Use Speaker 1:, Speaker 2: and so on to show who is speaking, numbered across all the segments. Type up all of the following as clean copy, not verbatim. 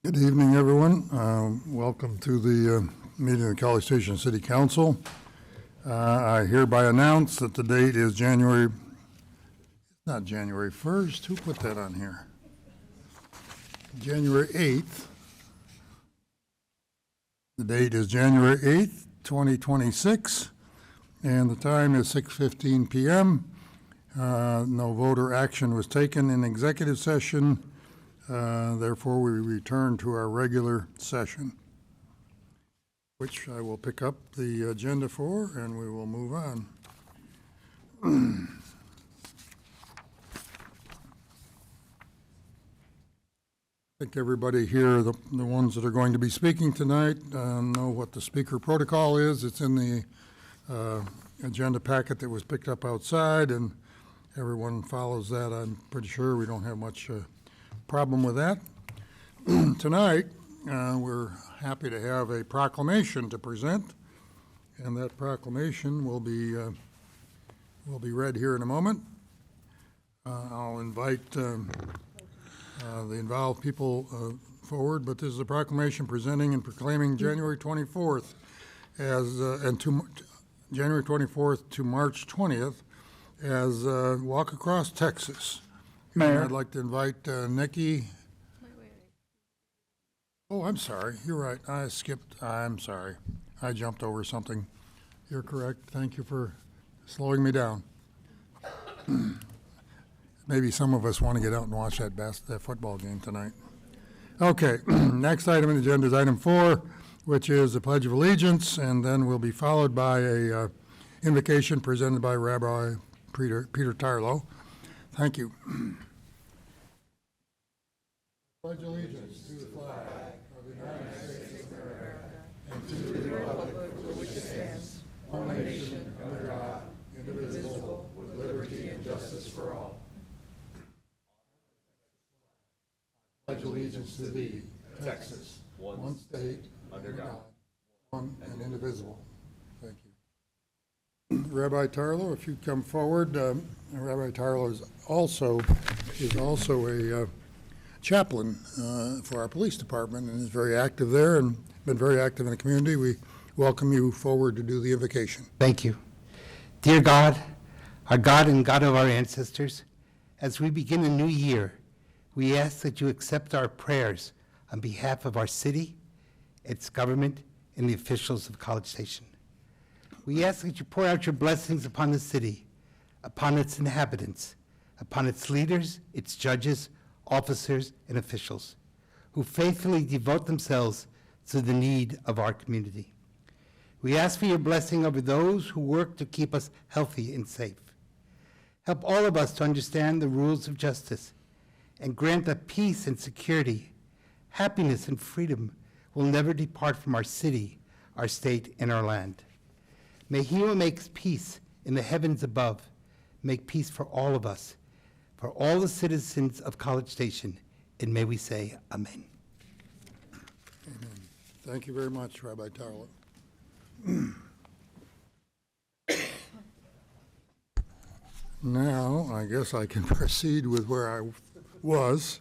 Speaker 1: Good evening, everyone. Welcome to the meeting of the College Station City Council. I hereby announce that the date is not January 1st. Who put that on here? January 8th. The date is January 8th, 2026, and the time is 6:15 p.m. No voter action was taken in executive session. Therefore, we return to our regular session, which I will pick up the agenda for, and we will move on. I think everybody here, the ones that are going to be speaking tonight, know what the speaker protocol is. It's in the agenda packet that was picked up outside, and everyone follows that. I'm pretty sure we don't have much problem with that. Tonight, we're happy to have a proclamation to present, and that proclamation will be read here in a moment. I'll invite the involved people forward, but this is a proclamation presenting and proclaiming January 24th January 24th to March 20th as Walk Across Texas.
Speaker 2: Mayor.
Speaker 1: I'd like to invite Nikki. Oh, I'm sorry. You're right. I'm sorry. I jumped over something. You're correct. Thank you for slowing me down. Maybe some of us want to get out and watch that football game tonight. Okay, next item on the agenda is item 4, which is the Pledge of Allegiance, and then we'll be followed by a invocation presented by Rabbi Peter Tarlow. Thank you. Pledge allegiance to the flag of the United States of America and to the republic for which it stands, one nation under God, indivisible, with liberty and justice for all. Pledge allegiance to thee, Texas, one state, under God, one and indivisible. Thank you. Rabbi Tarlow, if you come forward. Rabbi Tarlow is also a chaplain for our police department and is very active there and been very active in the community. We welcome you forward to do the invocation.
Speaker 2: Thank you. Dear God, our God and God of our ancestors, as we begin a new year, we ask that you accept our prayers on behalf of our city, its government, and the officials of College Station. We ask that you pour out your blessings upon the city, upon its inhabitants, upon its leaders, its judges, officers, and officials, who faithfully devote themselves to the need of our community. We ask for your blessing over those who work to keep us healthy and safe. Help all of us to understand the rules of justice and grant that peace and security, happiness and freedom will never depart from our city, our state, and our land. May he who makes peace in the heavens above make peace for all of us, for all the citizens of College Station, and may we say amen.
Speaker 1: Amen. Thank you very much, Rabbi Tarlow. Now, I guess I can proceed with where I was.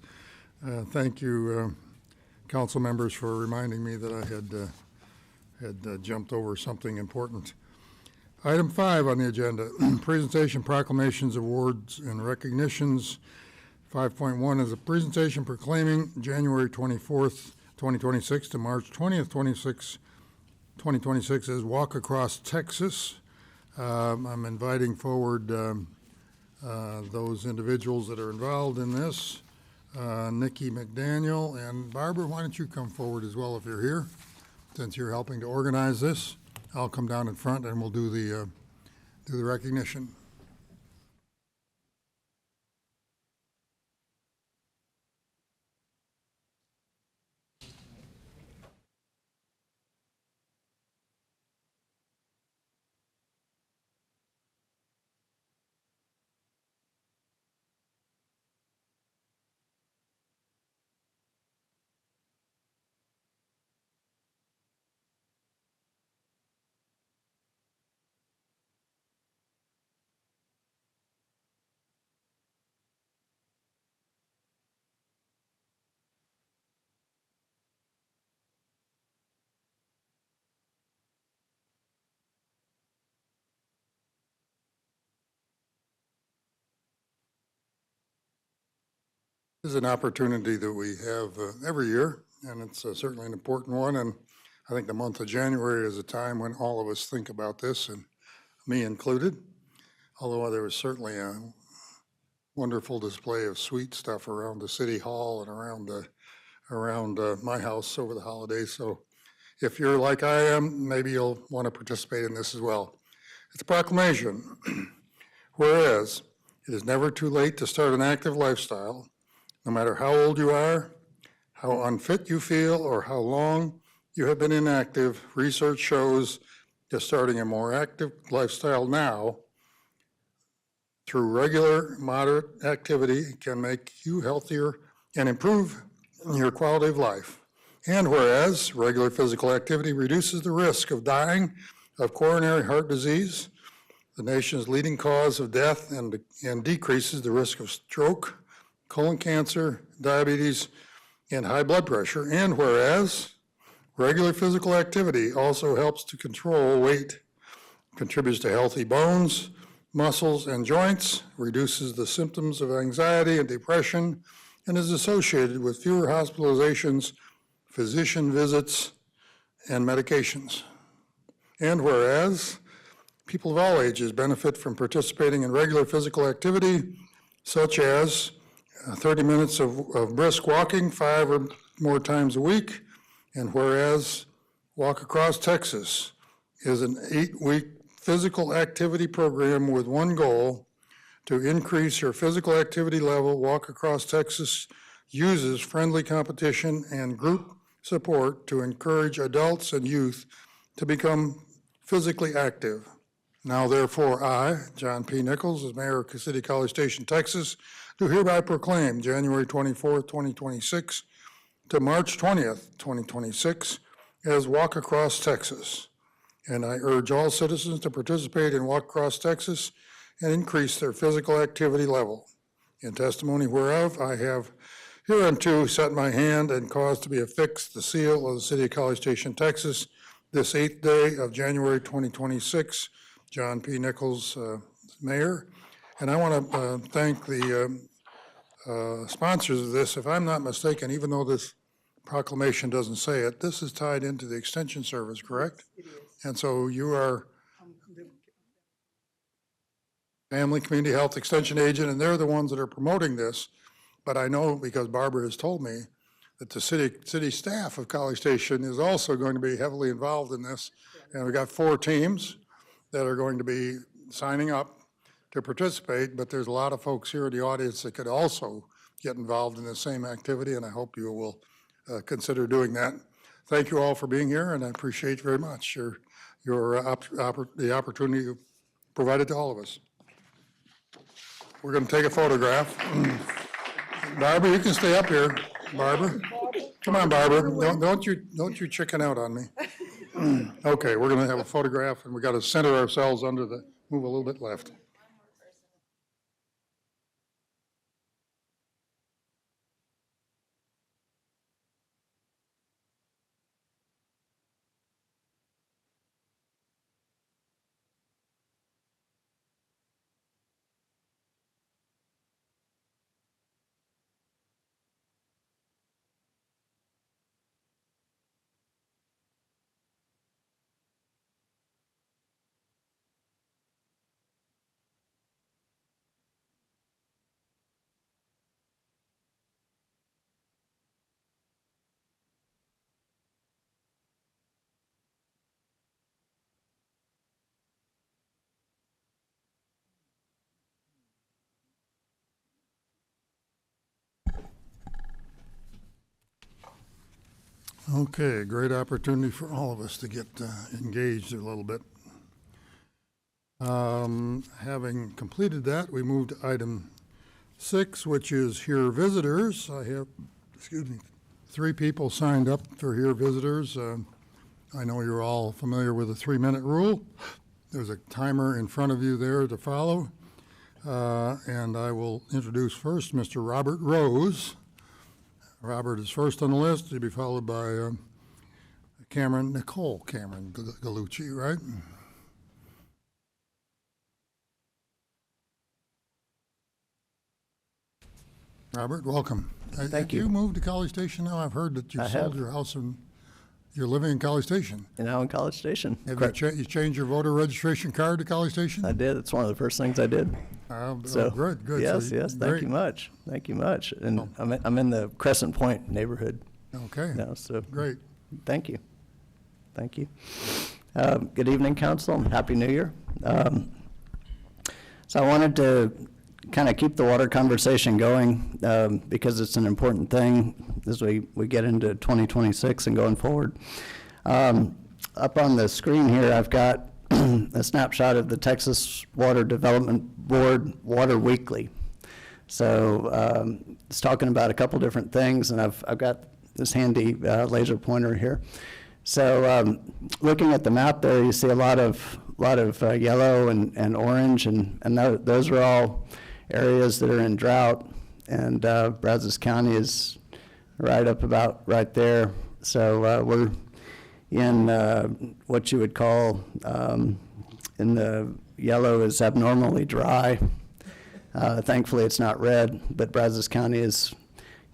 Speaker 1: Thank you, council members, for reminding me that I had jumped over something important. Item 5 on the agenda, presentation, proclamations, awards, and recognitions. 5.1 is a presentation proclaiming January 24th, 2026 to March 20th, 2026 as Walk Across Texas. I'm inviting forward those individuals that are involved in this. Nikki McDaniel and Barbara, why don't you come forward as well if you're here, since you're helping to organize this. I'll come down in front and we'll do the recognition. This is an opportunity that we have every year, and it's certainly an important one. And I think the month of January is a time when all of us think about this, and me included. Although there was certainly a wonderful display of sweet stuff around the city hall and around my house over the holidays. So if you're like I am, maybe you'll want to participate in this as well. It's a proclamation. Whereas it is never too late to start an active lifestyle, no matter how old you are, how unfit you feel, or how long you have been inactive, research shows that starting a more active lifestyle now through regular, moderate activity can make you healthier and improve your quality of life. And whereas regular physical activity reduces the risk of dying of coronary heart disease, the nation's leading cause of death, and decreases the risk of stroke, colon cancer, diabetes, and high blood pressure. And whereas regular physical activity also helps to control weight, contributes to healthy bones, muscles, and joints, reduces the symptoms of anxiety and depression, and is associated with fewer hospitalizations, physician visits, and medications. And whereas people of all ages benefit from participating in regular physical activity, such as 30 minutes of brisk walking 5 or more times a week, and whereas Walk Across Texas is an 8-week physical activity program with one goal: to increase your physical activity level. Walk Across Texas uses friendly competition and group support to encourage adults and youth to become physically active. Now therefore, I, John P. Nichols, as Mayor of City College Station, Texas, do hereby proclaim January 24th, 2026 to March 20th, 2026 as Walk Across Texas. And I urge all citizens to participate in Walk Across Texas and increase their physical activity level. In testimony whereof, I have hereunto set my hand and caused to be affixed the seal of the City of College Station, Texas, this 8th day of January 2026, John P. Nichols, Mayor. And I want to thank the sponsors of this. If I'm not mistaken, even though this proclamation doesn't say it, this is tied into the Extension Service, correct? It is. And so you are Family Community Health Extension Agent, and they're the ones that are promoting this. But I know, because Barbara has told me, that the city staff of College Station is also going to be heavily involved in this. And we've got 4 teams that are going to be signing up to participate, but there's a lot of folks here in the audience that could also get involved in the same activity, and I hope you will consider doing that. Thank you all for being here, and I appreciate very much the opportunity you provided to all of us. We're going to take a photograph. Barbara, you can stay up here. Barbara, come on, Barbara. Don't you chicken out on me. Okay, we're going to have a photograph, and we got to center ourselves move a little bit left. Okay, great opportunity for all of us to get engaged a little bit. Having completed that, we move to item 6, which is Hear Visitors. I have, 3 people signed up for Hear Visitors. I know you're all familiar with the 3-minute rule. There's a timer in front of you there to follow. And I will introduce first Mr. Robert Rose. Robert is first on the list. He'll be followed by Nicole Cameron Gallucci, right? Robert, welcome.
Speaker 3: Thank you.
Speaker 1: You moved to College Station now? I've heard that you
Speaker 3: I
Speaker 1: sold
Speaker 3: have.
Speaker 1: your house and you're living in College Station.
Speaker 3: And now in College Station.
Speaker 1: Have
Speaker 3: Correct.
Speaker 1: you changed your voter registration card to College Station?
Speaker 3: I did. It's one of the first things I did. So
Speaker 1: good, good.
Speaker 3: Yes,
Speaker 1: So
Speaker 3: yes. Thank
Speaker 1: great.
Speaker 3: you much. Thank you much. And
Speaker 1: Oh.
Speaker 3: I'm in the Crescent Point neighborhood
Speaker 1: Okay,
Speaker 3: now. So
Speaker 1: great.
Speaker 3: thank you. Thank you. Good evening, Council, and Happy New Year. So I wanted to kind of keep the water conversation going because it's an important thing as we get into 2026 and going forward. Up on the screen here, I've got a snapshot of the Texas Water Development Board Water Weekly. So it's talking about a couple different things, and I've got this handy laser pointer here. So looking at the map there, you see a lot of yellow and orange, and those are all areas that are in drought, and Brazos County is right up about right there. So we're in what you would call, in the yellow is abnormally dry. Thankfully, it's not red, but Brazos County is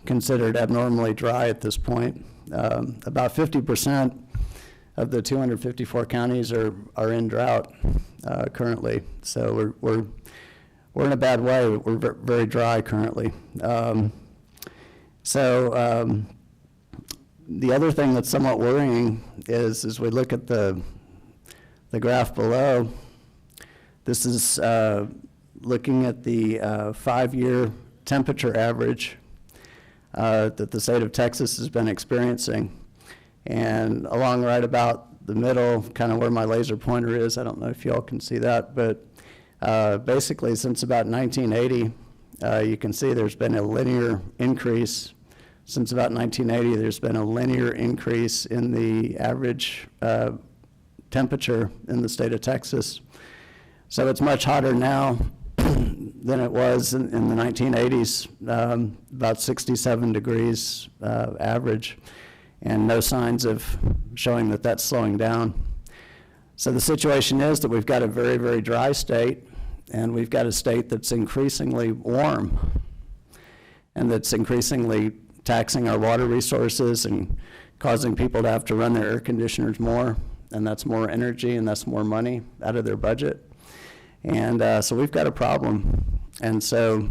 Speaker 3: considered abnormally dry at this point. About 50% of the 254 counties are in drought currently. So we're in a bad way. We're very dry currently. The other thing that's somewhat worrying is as we look at the graph below, this is looking at the 5-year temperature average that the state of Texas has been experiencing. And along right about the middle, kind of where my laser pointer is, I don't know if y'all can see that, but basically since about 1980, you can see there's been a linear increase. Since about 1980, there's been a linear increase in the average temperature in the state of Texas. So it's much hotter now than it was in the 1980s, about 67 degrees average, and no signs of showing that that's slowing down. So the situation is that we've got a very, very dry state, and we've got a state that's increasingly warm, and that's increasingly taxing our water resources and causing people to have to run their air conditioners more, and that's more energy and that's more money out of their budget. And so we've got a problem. And so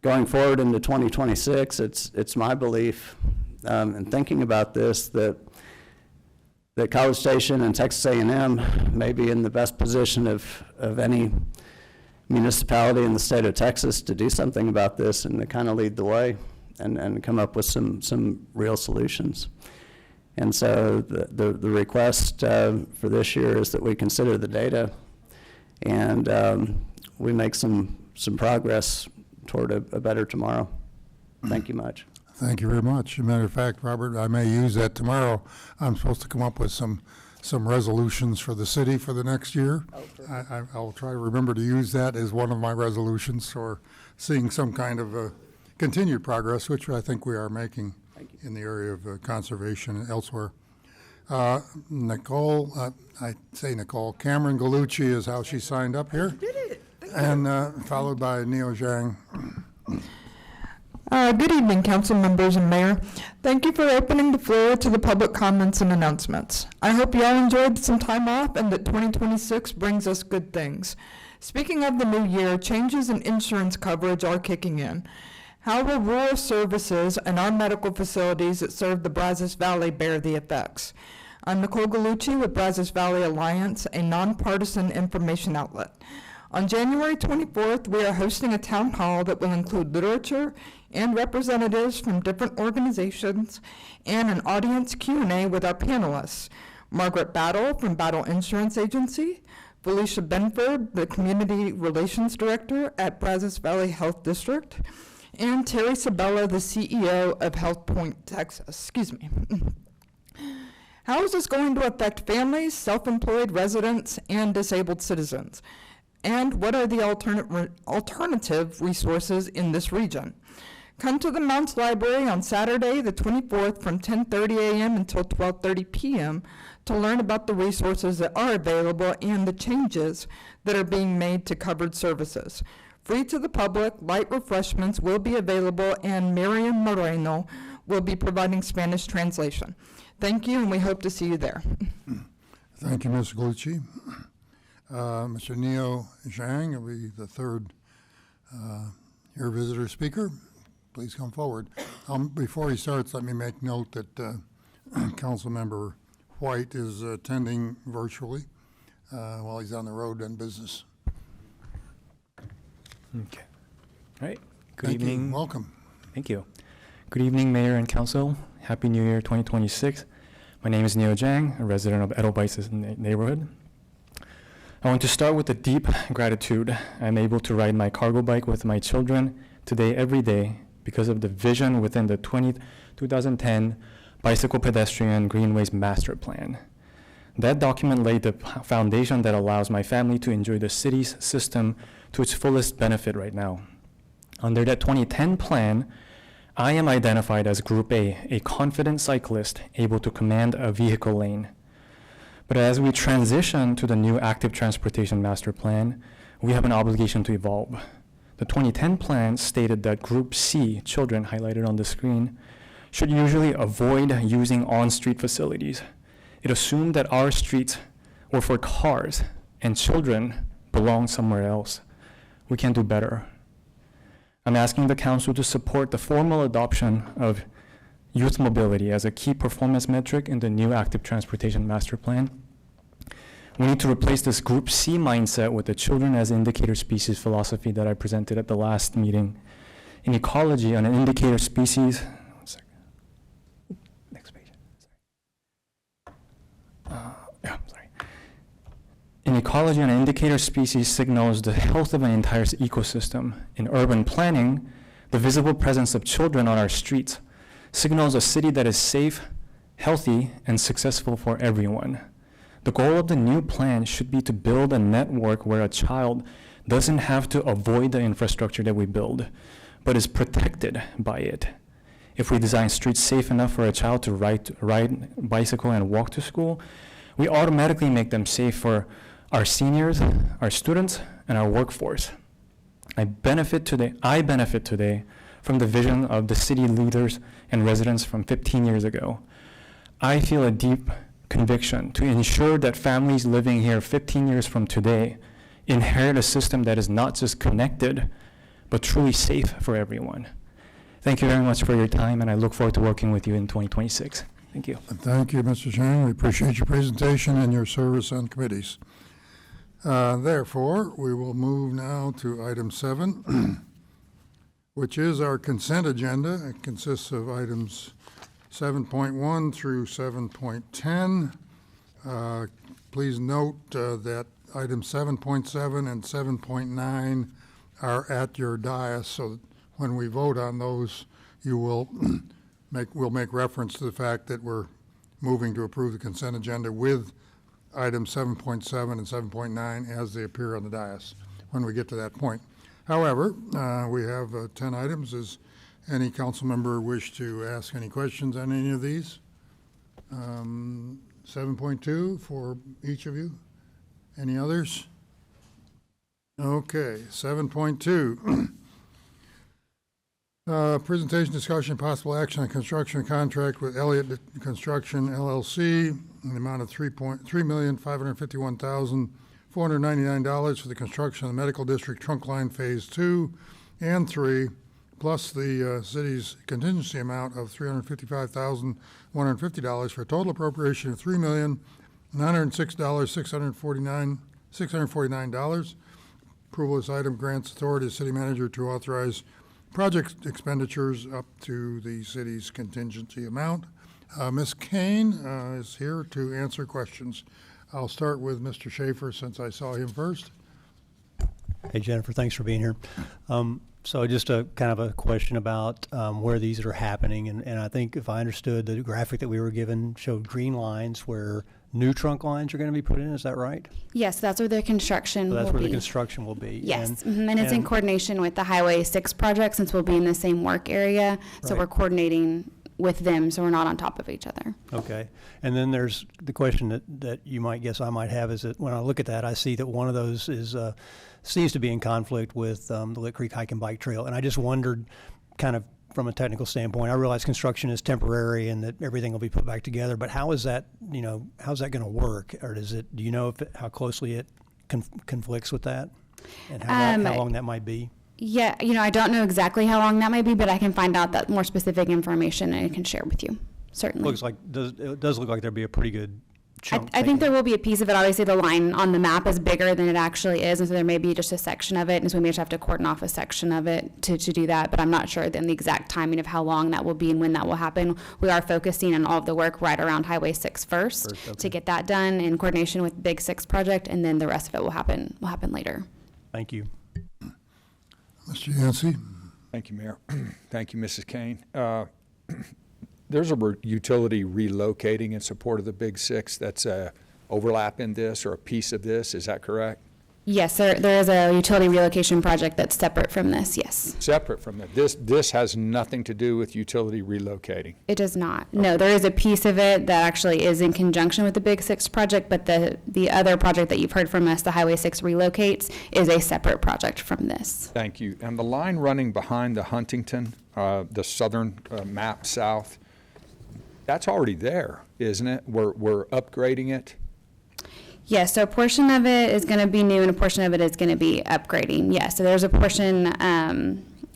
Speaker 3: going forward into 2026, it's my belief, and thinking about this, that College Station and Texas A&M may be in the best position of any municipality in the state of Texas to do something about this and to kind of lead the way and come up with some real solutions. And so the request for this year is that we consider the data and we make some progress toward a better tomorrow. Thank you much.
Speaker 1: Thank you very much. As a matter of fact, Robert, I may use that tomorrow. I'm supposed to come up with some resolutions for the city for the next year. I'll try to remember to use that as one of my resolutions for seeing some kind of continued progress, which I think we are making in the area of conservation and elsewhere. Nicole, Cameron Gallucci is how she signed up here.
Speaker 4: Did it?
Speaker 1: And followed by Neo Zhang.
Speaker 4: Good evening, council members and mayor. Thank you for opening the floor to the public comments and announcements. I hope you all enjoyed some time off and that 2026 brings us good things. Speaking of the new year, changes in insurance coverage are kicking in. How will rural services and our medical facilities that serve the Brazos Valley bear the effects? I'm Nicole Gallucci with Brazos Valley Alliance, a nonpartisan information outlet. On January 24th, we are hosting a town hall that will include literature and representatives from different organizations and an audience Q&A with our panelists. Margaret Battle from Battle Insurance Agency, Felicia Benford, the Community Relations Director at Brazos Valley Health District, and Terry Sabella, the CEO of Health Point, Texas. How is this going to affect families, self-employed residents, and disabled citizens? And what are the alternative resources in this region? Come to the Mounts Library on Saturday, the 24th, from 10:30 a.m. until 12:30 p.m. to learn about the resources that are available and the changes that are being made to covered services. Free to the public, light refreshments will be available, and Miriam Moreno will be providing Spanish translation. Thank you, and we hope to see you there.
Speaker 1: Thank you, Ms. Galucci. Mr. Neo Zhang will be the third your visitor speaker. Please come forward. Before he starts, let me make note that Councilmember White is attending virtually while he's on the road on business.
Speaker 5: Okay. All right. Good
Speaker 1: Thank
Speaker 5: evening.
Speaker 1: you. Welcome.
Speaker 5: Thank you. Good evening, Mayor and Council. Happy New Year 2026. My name is Neo Zhang, a resident of Edelweiss neighborhood. I want to start with a deep gratitude. I'm able to ride my cargo bike with my children today, every day, because of the vision within the 2010 Bicycle Pedestrian Greenways Master Plan. That document laid the foundation that allows my family to enjoy the city's system to its fullest benefit right now. Under that 2010 plan, I am identified as Group A confident cyclist able to command a vehicle lane. But as we transition to the new Active Transportation Master Plan, we have an obligation to evolve. The 2010 plan stated that Group C, children highlighted on the screen, should usually avoid using on-street facilities. It assumed that our streets were for cars and children belong somewhere else. We can do better. I'm asking the council to support the formal adoption of youth mobility as a key performance metric in the new Active Transportation Master Plan. We need to replace this Group C mindset with the children as indicator species philosophy that I presented at the last meeting. In ecology, on an indicator species, next page. In ecology, an indicator species signals the health of an entire ecosystem. In urban planning, the visible presence of children on our streets signals a city that is safe, healthy, and successful for everyone. The goal of the new plan should be to build a network where a child doesn't have to avoid the infrastructure that we build, but is protected by it. If we design streets safe enough for a child to ride bicycle and walk to school, we automatically make them safe for our seniors, our students, and our workforce. I benefit today from the vision of the city leaders and residents from 15 years ago. I feel a deep conviction to ensure that families living here 15 years from today inherit a system that is not just connected, but truly safe for everyone. Thank you very much for your time, and I look forward to working with you in 2026. Thank you.
Speaker 1: Thank you, Mr. Chang. We appreciate your presentation and your service on committees. Therefore, we will move now to item 7, which is our consent agenda. It consists of items 7.1 through 7.10. Please note that items 7.7 and 7.9 are at your dais, so that when we vote on those, you will we'll make reference to the fact that we're moving to approve the consent agenda with items 7.7 and 7.9 as they appear on the dais when we get to that point. However, we have 10 items. Does any council member wish to ask any questions on any of these? 7.2 for each of you? Any others? Okay, 7.2. Presentation, discussion, possible action on construction contract with Elliott Construction LLC in the amount of $3,551,499 for the construction of the Medical District Trunk Line Phase 2 and 3, plus the city's contingency amount of $355,150 for a total appropriation of $3,906,649. Approval of this item grants authority to the city manager to authorize project expenditures up to the city's contingency amount. Ms. Kane is here to answer questions. I'll start with Mr. Schaefer since I saw him first.
Speaker 6: Hey, Jennifer, thanks for being here. So just a kind of a question about where these are happening. And I think if I understood, the graphic that we were given showed green lines where new trunk lines are going to be put in. Is that right?
Speaker 7: Yes, that's where the construction
Speaker 6: So that's
Speaker 7: will
Speaker 6: where
Speaker 7: be.
Speaker 6: the construction will be.
Speaker 7: Yes, and it's in coordination with the Highway 6 project since we'll be in the same work area. So
Speaker 6: Right.
Speaker 7: we're coordinating with them, so we're not on top of each other.
Speaker 6: Okay. And then there's the question that you might guess I might have is that when I look at that, I see that one of those is seems to be in conflict with the Lick Creek Hike and Bike Trail. And I just wondered, kind of from a technical standpoint, I realize construction is temporary and that everything will be put back together, but how is that, how's that going to work? Or do you know how closely it conflicts with that? And how long that might be?
Speaker 7: Yeah, I don't know exactly how long that might be, but I can find out that more specific information and I can share with you, certainly.
Speaker 6: It does look like there'd be a pretty good chunk.
Speaker 7: I think there will be a piece of it. Obviously, the line on the map is bigger than it actually is, and so there may be just a section of it, and so we may just have to cordon off a section of it to do that, but I'm not sure then the exact timing of how long that will be and when that will happen. We are focusing on all of the work right around Highway 6 first
Speaker 6: okay.
Speaker 7: to get that done in coordination with Big 6 project, and then the rest of it will happen later.
Speaker 6: Thank you.
Speaker 1: Mr. Yancey?
Speaker 8: Thank you, Mayor. Thank you, Mrs. Kane. There's a utility relocating in support of the Big 6 that's a overlap in this or a piece of this. Is that correct?
Speaker 7: Yes, there is a utility relocation project that's separate from this, yes.
Speaker 8: Separate from that. This has nothing to do with utility relocating.
Speaker 7: It does not. No, there is a piece of it that actually is in conjunction with the Big 6 project, but the other project that you've heard from us, the Highway 6 relocates, is a separate project from this.
Speaker 8: Thank you. And the line running behind the Huntington, the southern map south, that's already there, isn't it? We're upgrading it.
Speaker 7: Yes, so a portion of it is going to be new and a portion of it is going to be upgrading. Yes, so there's a portion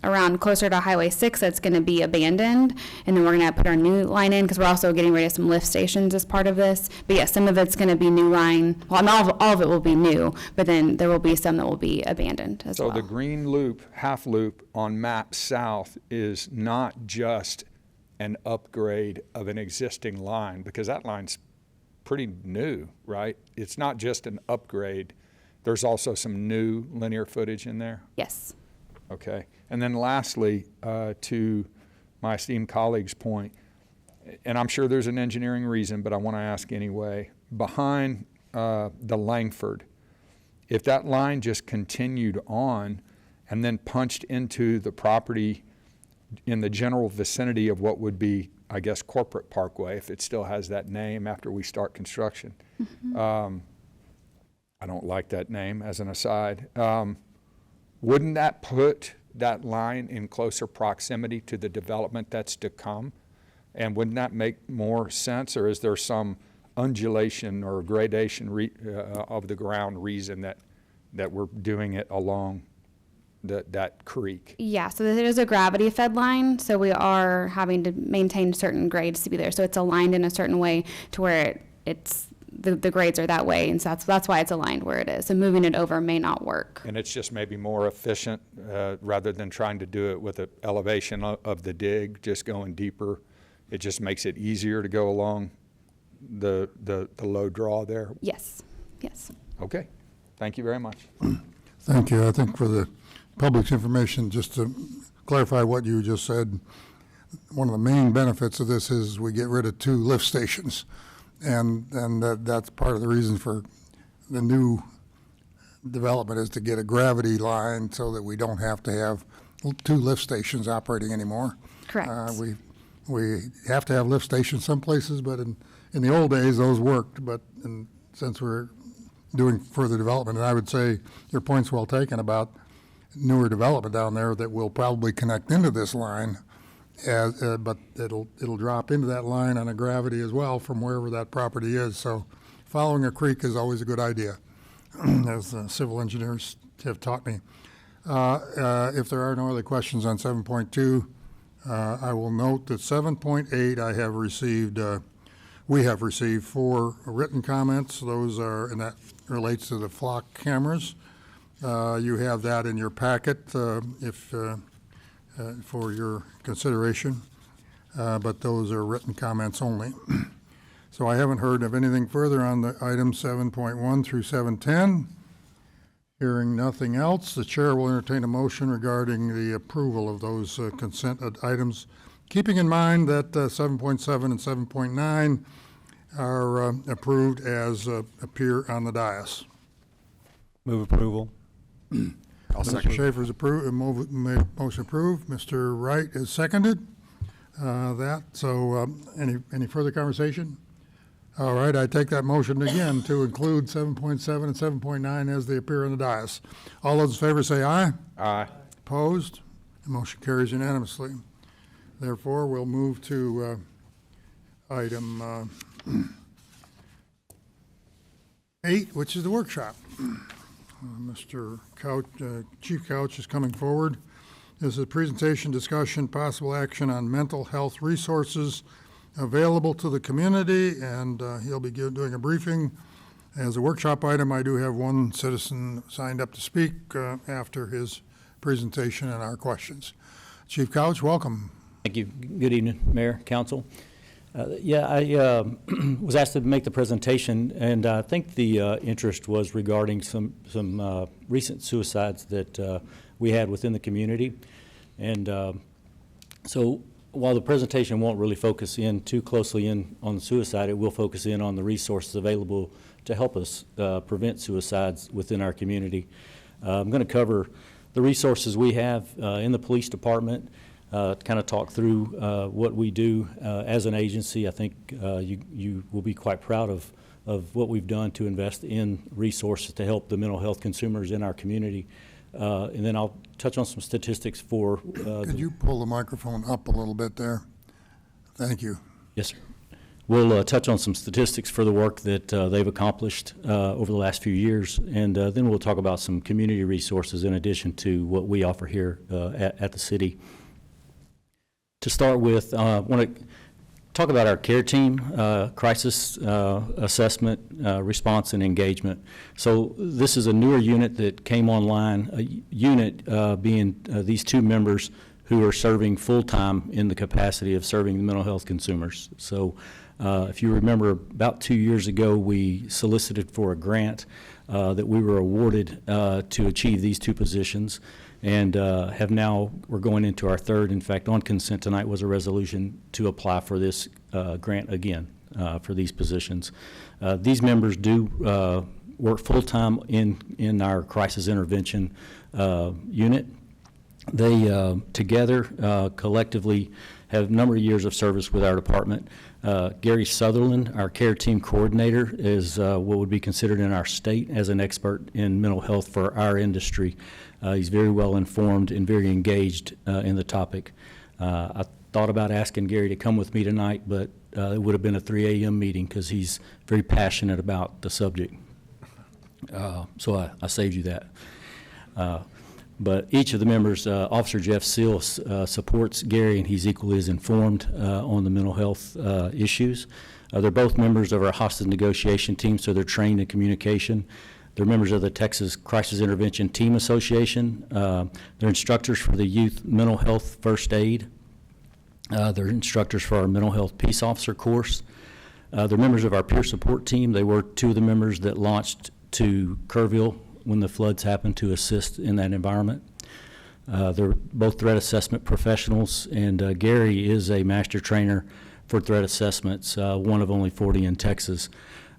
Speaker 7: around closer to Highway 6 that's going to be abandoned, and then we're going to put our new line in because we're also getting rid of some lift stations as part of this. But yes, some of it's going to be new line. Well, not all of it will be new, but then there will be some that will be abandoned as well.
Speaker 8: So the green loop, half loop on map south is not just an upgrade of an existing line, because that line's pretty new, right? It's not just an upgrade. There's also some new linear footage in there?
Speaker 7: Yes.
Speaker 8: Okay. And then lastly, to my esteemed colleague's point, and I'm sure there's an engineering reason, but I want to ask anyway, behind the Langford, if that line just continued on and then punched into the property in the general vicinity of what would be, I guess, Corporate Parkway, if it still has that name after we start construction. Mm-hmm. I don't like that name, as an aside. Wouldn't that put that line in closer proximity to the development that's to come? And wouldn't that make more sense, or is there some undulation or gradation of the ground reason that we're doing it along that creek?
Speaker 7: Yeah, so there is a gravity fed line, so we are having to maintain certain grades to be there. So it's aligned in a certain way to where it's the grades are that way, and so that's why it's aligned where it is. So moving it over may not work.
Speaker 8: And it's just maybe more efficient rather than trying to do it with the elevation of the dig, just going deeper. It just makes it easier to go along the low draw there.
Speaker 7: Yes, yes.
Speaker 8: Okay, thank you very much.
Speaker 1: Thank you. I think for the public's information, just to clarify what you just said, one of the main benefits of this is we get rid of 2 lift stations. And that's part of the reason for the new development is to get a gravity line so that we don't have to have 2 lift stations operating anymore.
Speaker 7: Correct.
Speaker 1: We have to have lift stations some places, but in the old days, those worked. But since we're doing further development, and I would say your point's well taken about newer development down there that will probably connect into this line, but it'll drop into that line on a gravity as well from wherever that property is. So following a creek is always a good idea, as civil engineers have taught me. If there are no other questions on 7.2, I will note that 7.8 we have received 4 written comments. Those are, and that relates to the flock cameras. You have that in your packet for your consideration, but those are written comments only. So I haven't heard of anything further on the items 7.1 through 7.10. Hearing nothing else, the chair will entertain a motion regarding the approval of those consent items, keeping in mind that 7.7 and 7.9 are approved as appear on the dais.
Speaker 6: Move approval.
Speaker 1: Mr. Schaefer's motion approved. Mr. Wright is seconded. Any further conversation? All right, I take that motion again to include 7.7 and 7.9 as they appear on the dais. All those in favor say aye.
Speaker 8: Aye.
Speaker 1: Opposed? The motion carries unanimously. Therefore, we'll move to item 8, which is the workshop. Mr. Couch, Chief Couch is coming forward. This is a presentation, discussion, possible action on mental health resources available to the community, and he'll be doing a briefing. As a workshop item, I do have one citizen signed up to speak after his presentation and our questions. Chief Couch, welcome.
Speaker 9: Thank you. Good evening, Mayor, Council. I was asked to make the presentation, and I think the interest was regarding some recent suicides that we had within the community. And so while the presentation won't really focus in too closely on the suicide, it will focus in on the resources available to help us prevent suicides within our community. I'm going to cover the resources we have in the police department, kind of talk through what we do as an agency. I think you will be quite proud of what we've done to invest in resources to help the mental health consumers in our community. And then I'll touch on some statistics for...
Speaker 1: Could you pull the microphone up a little bit there? Thank you.
Speaker 9: Yes, sir. We'll touch on some statistics for the work that they've accomplished over the last few years, and then we'll talk about some community resources in addition to what we offer here at the city. To start with, I want to talk about our care team, crisis assessment, response, and engagement. So this is a newer unit that came online, a unit being these two members who are serving full-time in the capacity of serving the mental health consumers. So if you remember, about 2 years ago, we solicited for a grant that we were awarded to achieve these two positions, and we're going into our third. In fact, on consent tonight was a resolution to apply for this grant again for these positions. These members do work full-time in our crisis intervention unit. They together collectively have a number of years of service with our department. Gary Sutherland, our care team coordinator, is what would be considered in our state as an expert in mental health for our industry. He's very well informed and very engaged in the topic. I thought about asking Gary to come with me tonight, but it would have been a 3 a.m. meeting because he's very passionate about the subject. So I saved you that. But each of the members, Officer Jeff Seal, supports Gary, and he's equally as informed on the mental health issues. They're both members of our hostage negotiation team, so they're trained in communication. They're members of the Texas Crisis Intervention Team Association. They're instructors for the Youth Mental Health First Aid. They're instructors for our Mental Health Peace Officer course. They're members of our peer support team. They were two of the members that launched to Kerrville when the floods happened to assist in that environment. They're both threat assessment professionals, and Gary is a master trainer for threat assessments, one of only 40 in Texas.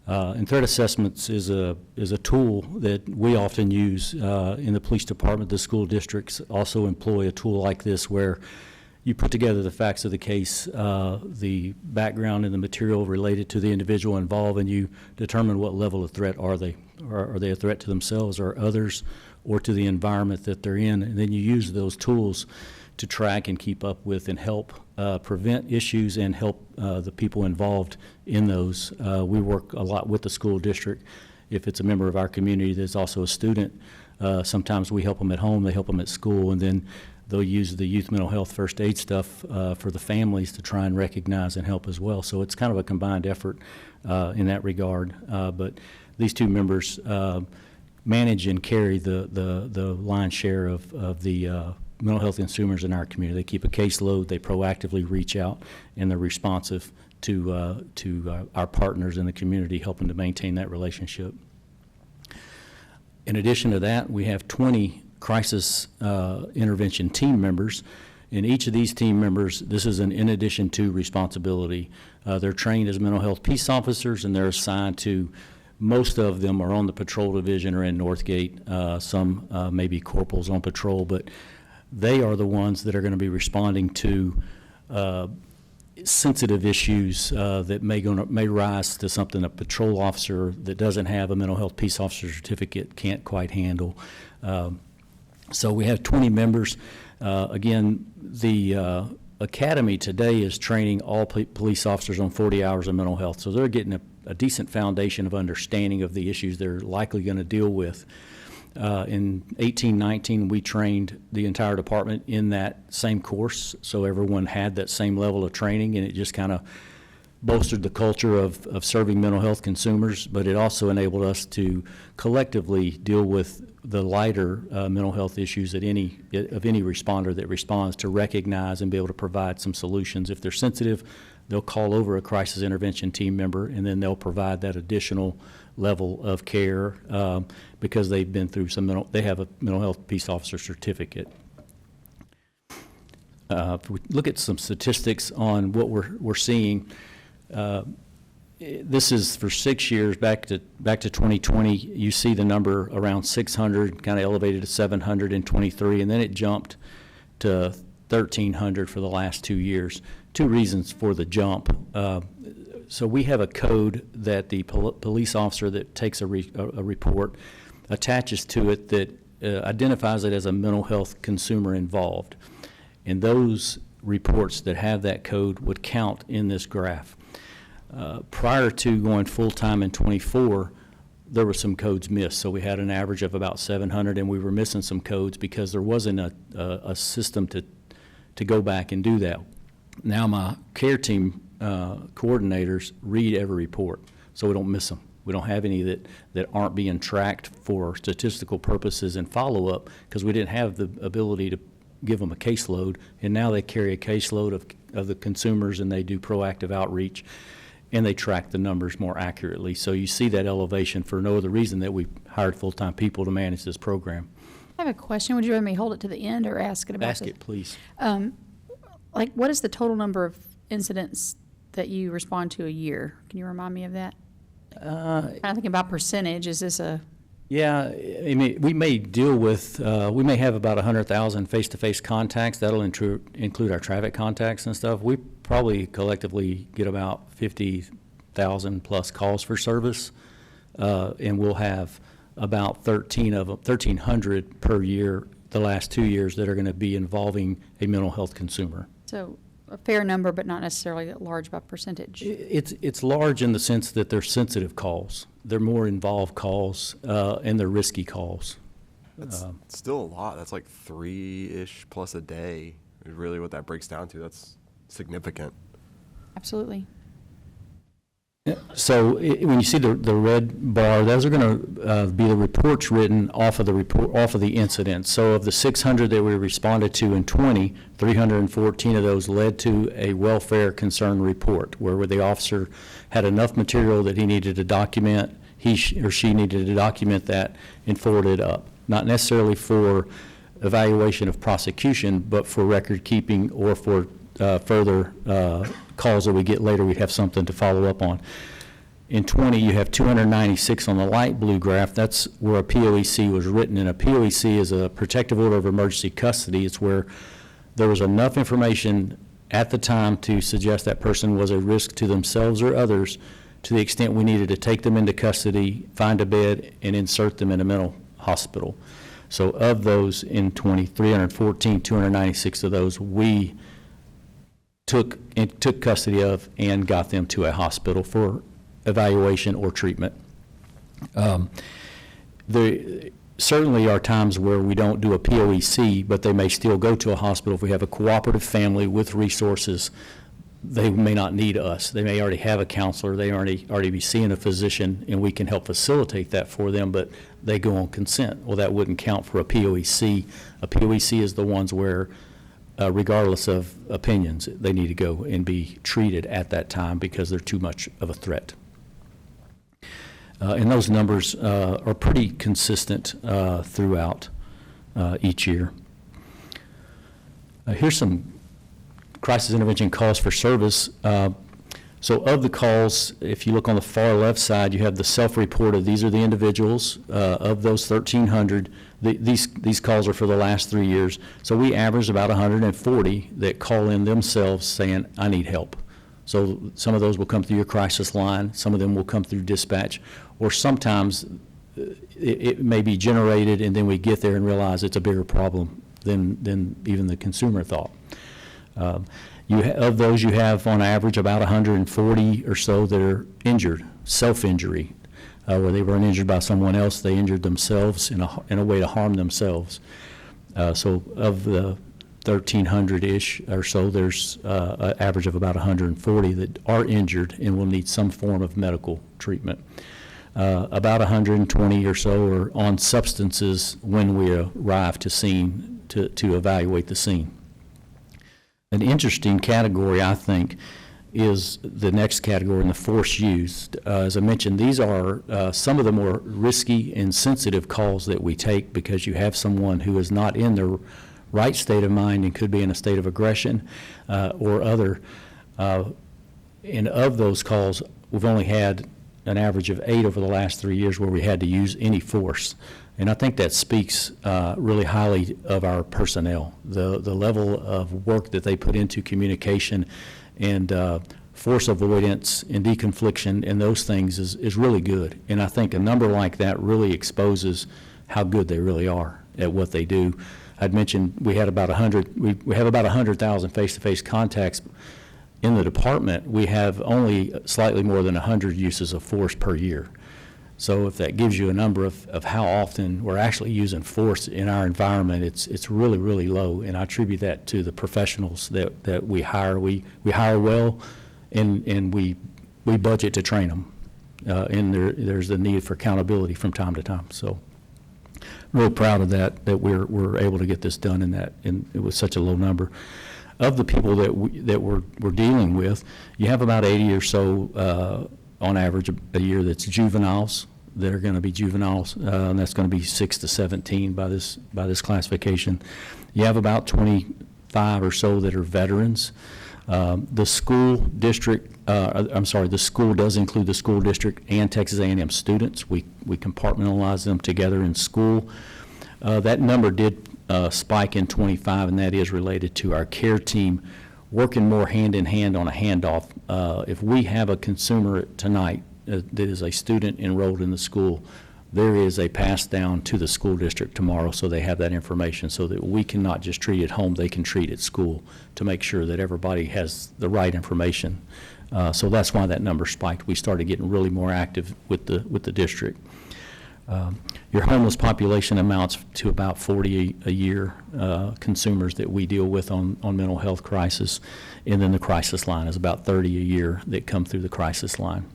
Speaker 9: And threat assessments is a tool that we often use in the police department. The school districts also employ a tool like this where you put together the facts of the case, the background and the material related to the individual involved, and you determine what level of threat are they. Are they a threat to themselves or others or to the environment that they're in? And then you use those tools to track and keep up with and help prevent issues and help the people involved in those. We work a lot with the school district. If it's a member of our community that's also a student, sometimes we help them at home, they help them at school, and then they'll use the youth mental health first aid stuff for the families to try and recognize and help as well. So it's kind of a combined effort in that regard. But these two members manage and carry the lion's share of the mental health consumers in our community. They keep a caseload, they proactively reach out, and they're responsive to our partners in the community, helping to maintain that relationship. In addition to that, we have 20 crisis intervention team members. And each of these team members, this is an in addition to responsibility. They're trained as mental health peace officers, and they're assigned to, most of them are on the patrol division or in Northgate. Some may be corporals on patrol, but they are the ones that are going to be responding to sensitive issues that may rise to something a patrol officer that doesn't have a mental health peace officer certificate can't quite handle. So we have 20 members. Again, the academy today is training all police officers on 40 hours of mental health. So they're getting a decent foundation of understanding of the issues they're likely going to deal with. In 1819, we trained the entire department in that same course, so everyone had that same level of training, and it just kind of bolstered the culture of serving mental health consumers, but it also enabled us to collectively deal with the lighter mental health issues of any responder that responds, to recognize and be able to provide some solutions. If they're sensitive, they'll call over a crisis intervention team member, and then they'll provide that additional level of care because they've been through they have a mental health peace officer certificate. If we look at some statistics on what we're seeing, this is for 6 years back to 2020. You see the number around 600, kind of elevated to 723, and then it jumped to 1,300 for the last 2 years. Two reasons for the jump. So we have a code that the police officer that takes a report attaches to it that identifies it as a mental health consumer involved. And those reports that have that code would count in this graph. Prior to going full-time in 24, there were some codes missed. So we had an average of about 700, and we were missing some codes because there wasn't a system to go back and do that. Now my care team coordinators read every report, so we don't miss them. We don't have any that aren't being tracked for statistical purposes and follow-up, because we didn't have the ability to give them a caseload, and now they carry a caseload of the consumers, and they do proactive outreach, and they track the numbers more accurately. So you see that elevation for no other reason that we hired full-time people to manage this program.
Speaker 10: I have a question. Would you rather me hold it to the end or ask it about
Speaker 9: Ask it, please.
Speaker 10: Like, what is the total number of incidents that you respond to a year? Can you remind me of that? I'm thinking about percentage. Is this a...
Speaker 9: Yeah, I mean, we may deal with, we may have about 100,000 face-to-face contacts. That'll include our traffic contacts and stuff. We probably collectively get about 50,000 plus calls for service, and we'll have about 1,300 per year the last 2 years that are going to be involving a mental health consumer.
Speaker 10: So a fair number, but not necessarily large by percentage.
Speaker 9: It's large in the sense that they're sensitive calls. They're more involved calls, and they're risky calls.
Speaker 11: That's still a lot. That's like 3-ish plus a day is really what that breaks down to. That's significant.
Speaker 10: Absolutely.
Speaker 9: So when you see the red bar, those are going to be the reports written off of the incident. So of the 600 that we responded to in 314 of those led to a welfare concern report, where the officer had enough material that he needed to document, he or she needed to document that and forward it up. Not necessarily for evaluation of prosecution, but for record keeping or for further calls that we get later, we'd have something to follow up on. In 20, you have 296 on the light blue graph. That's where a POEC was written, and a POEC is a protective order of emergency custody. It's where there was enough information at the time to suggest that person was a risk to themselves or others, to the extent we needed to take them into custody, find a bed, and insert them in a mental hospital. So of those in 314, 296 of those we took custody of and got them to a hospital for evaluation or treatment. There certainly are times where we don't do a POEC, but they may still go to a hospital. If we have a cooperative family with resources, they may not need us. They may already have a counselor, they already be seeing a physician, and we can help facilitate that for them, but they go on consent. Well, that wouldn't count for a POEC. A POEC is the ones where regardless of opinions, they need to go and be treated at that time because they're too much of a threat. And those numbers are pretty consistent throughout each year. Here's some crisis intervention calls for service. So of the calls, if you look on the far left side, you have the self-reported. These are the individuals. Of those 1,300, these calls are for the last 3 years. So we average about 140 that call in themselves saying, I need help. So some of those will come through your crisis line, some of them will come through dispatch, or sometimes it may be generated and then we get there and realize it's a bigger problem than even the consumer thought. Of those, you have on average about 140 or so that are injured, self-injury, where they weren't injured by someone else, they injured themselves in a way to harm themselves. So of the 1,300-ish or so, there's an average of about 140 that are injured and will need some form of medical treatment. About 120 or so are on substances when we arrive to scene to evaluate the scene. An interesting category, I think, is the next category in the force used. As I mentioned, these are some of the more risky and sensitive calls that we take because you have someone who is not in their right state of mind and could be in a state of aggression or other. And of those calls, we've only had an average of 8 over the last 3 years where we had to use any force. And I think that speaks really highly of our personnel. The level of work that they put into communication and force avoidance and deconfliction and those things is really good. And I think a number like that really exposes how good they really are at what they do. I'd mentioned we had about 100, we have about 100,000 face-to-face contacts. In the department, we have only slightly more than 100 uses of force per year. So if that gives you a number of how often we're actually using force in our environment, it's really, really low. And I attribute that to the professionals that we hire. We hire well, and we budget to train them. And there's the need for accountability from time to time. So really proud of that we're able to get this done in it was such a low number. Of the people that we're dealing with, you have about 80 or so on average a year that's juveniles that are going to be juveniles, and that's going to be 6 to 17 by this classification. You have about 25 or so that are veterans. The school district, the school does include the school district and Texas A&M students. We compartmentalize them together in school. That number did spike in 25, and that is related to our care team working more hand in hand on a handoff. If we have a consumer tonight that is a student enrolled in the school, there is a pass down to the school district tomorrow so they have that information so that we can not just treat at home, they can treat at school to make sure that everybody has the right information. So that's why that number spiked. We started getting really more active with the district. Your homeless population amounts to about 40 a year consumers that we deal with on mental health crisis, and then the crisis line is about 30 a year that come through the crisis line.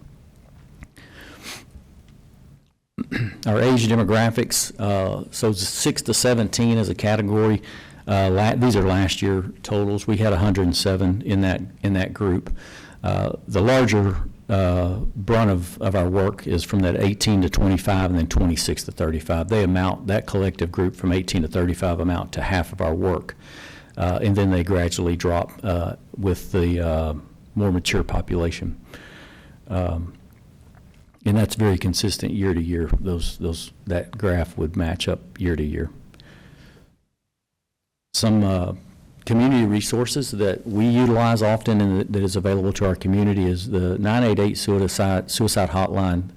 Speaker 9: Our age demographics, so 6 to 17 as a category. These are last year totals. We had 107 in that group. The larger brunt of our work is from that 18 to 25 and then 26 to 35. That collective group from 18 to 35 amount to half of our work. And then they gradually drop with the more mature population. And that's very consistent year to year. That graph would match up year to year. Some community resources that we utilize often and that is available to our community is the 988 suicide hotline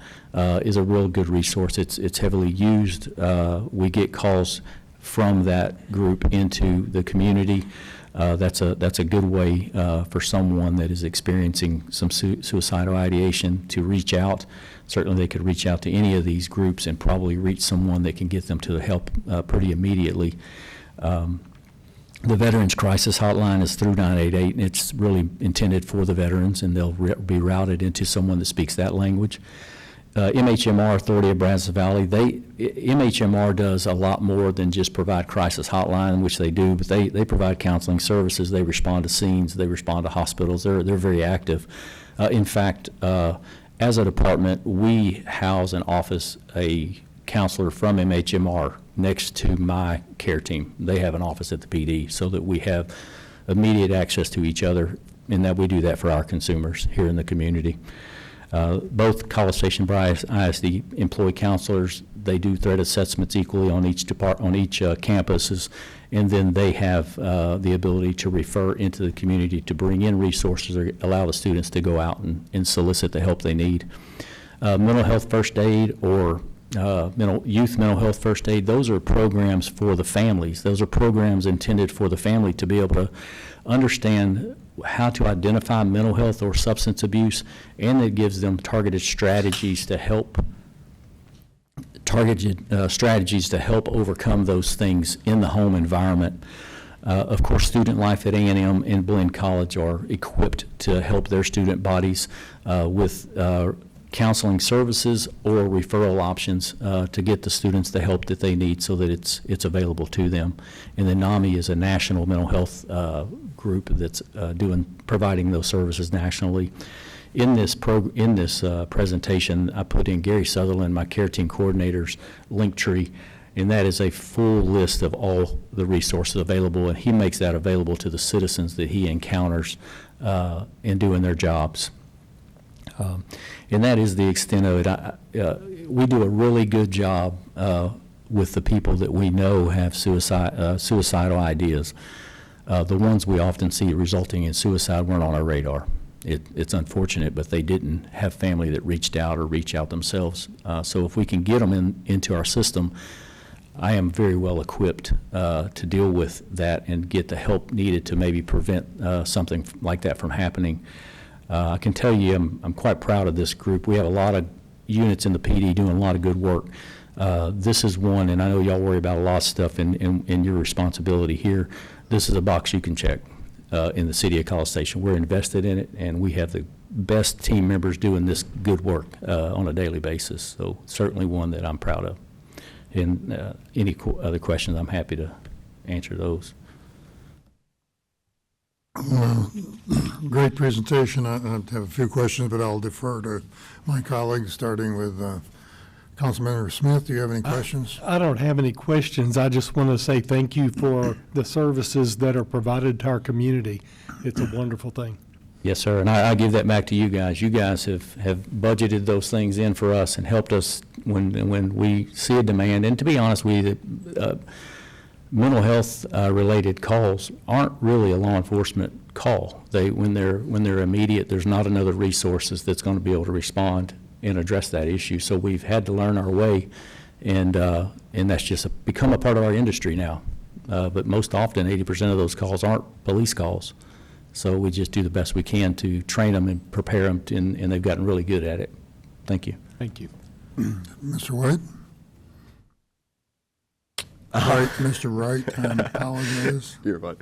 Speaker 9: is a real good resource. It's heavily used. We get calls from that group into the community. That's a good way for someone that is experiencing some suicidal ideation to reach out. Certainly they could reach out to any of these groups and probably reach someone that can get them to help pretty immediately. The Veterans Crisis Hotline is through 988, and it's really intended for the veterans, and they'll be routed into someone that speaks that language. MHMR, Authority of Brazos Valley, MHMR does a lot more than just provide crisis hotline, which they do, but they provide counseling services. They respond to scenes. They respond to hospitals. They're very active. In fact, as a department, we house and office a counselor from MHMR next to my care team. They have an office at the PD so that we have immediate access to each other, and that we do that for our consumers here in the community. Both College Station Bryce ISD employee counselors, they do threat assessments equally on each campuses, and then they have the ability to refer into the community to bring in resources or allow the students to go out and solicit the help they need. Mental health first aid or youth mental health first aid, those are programs for the families. Those are programs intended for the family to be able to understand how to identify mental health or substance abuse, and it gives them targeted strategies to help overcome those things in the home environment. Of course, Student Life at A&M and Blinn College are equipped to help their student bodies with counseling services or referral options to get the students the help that they need so that it's available to them. And then NAMI is a national mental health group that's providing those services nationally. In this presentation, I put in Gary Sutherland, my care team coordinator's link tree, and that is a full list of all the resources available, and he makes that available to the citizens that he encounters in doing their jobs. And that is the extent of it. We do a really good job with the people that we know have suicidal ideas. The ones we often see resulting in suicide weren't on our radar. It's unfortunate, but they didn't have family that reached out or reach out themselves. So if we can get them into our system, I am very well equipped to deal with that and get the help needed to maybe prevent something like that from happening. I can tell you I'm quite proud of this group. We have a lot of units in the PD doing a lot of good work. This is one, and I know y'all worry about a lot of stuff in your responsibility here. This is a box you can check in the city of College Station. We're invested in it, and we have the best team members doing this good work on a daily basis. So certainly one that I'm proud of. And any other questions, I'm happy to answer those.
Speaker 1: Great presentation. I have a few questions, but I'll defer to my colleagues, starting with Councilmember Smith. Do you have any questions?
Speaker 12: I don't have any questions. I just want to say thank you for the services that are provided to our community. It's a wonderful thing.
Speaker 9: Yes, sir, and I give that back to you guys. You guys have budgeted those things in for us and helped us when we see a demand. And to be honest with you, mental health related calls aren't really a law enforcement call. When they're immediate, there's not another resources that's going to be able to respond and address that issue. So we've had to learn our way, and that's just become a part of our industry now. But most often, 80% of those calls aren't police calls. So we just do the best we can to train them and prepare them, and they've gotten really good at it. Thank you.
Speaker 12: Thank you.
Speaker 1: Mr. White? Right, Mr. Wright, I apologize.
Speaker 11: You're fine.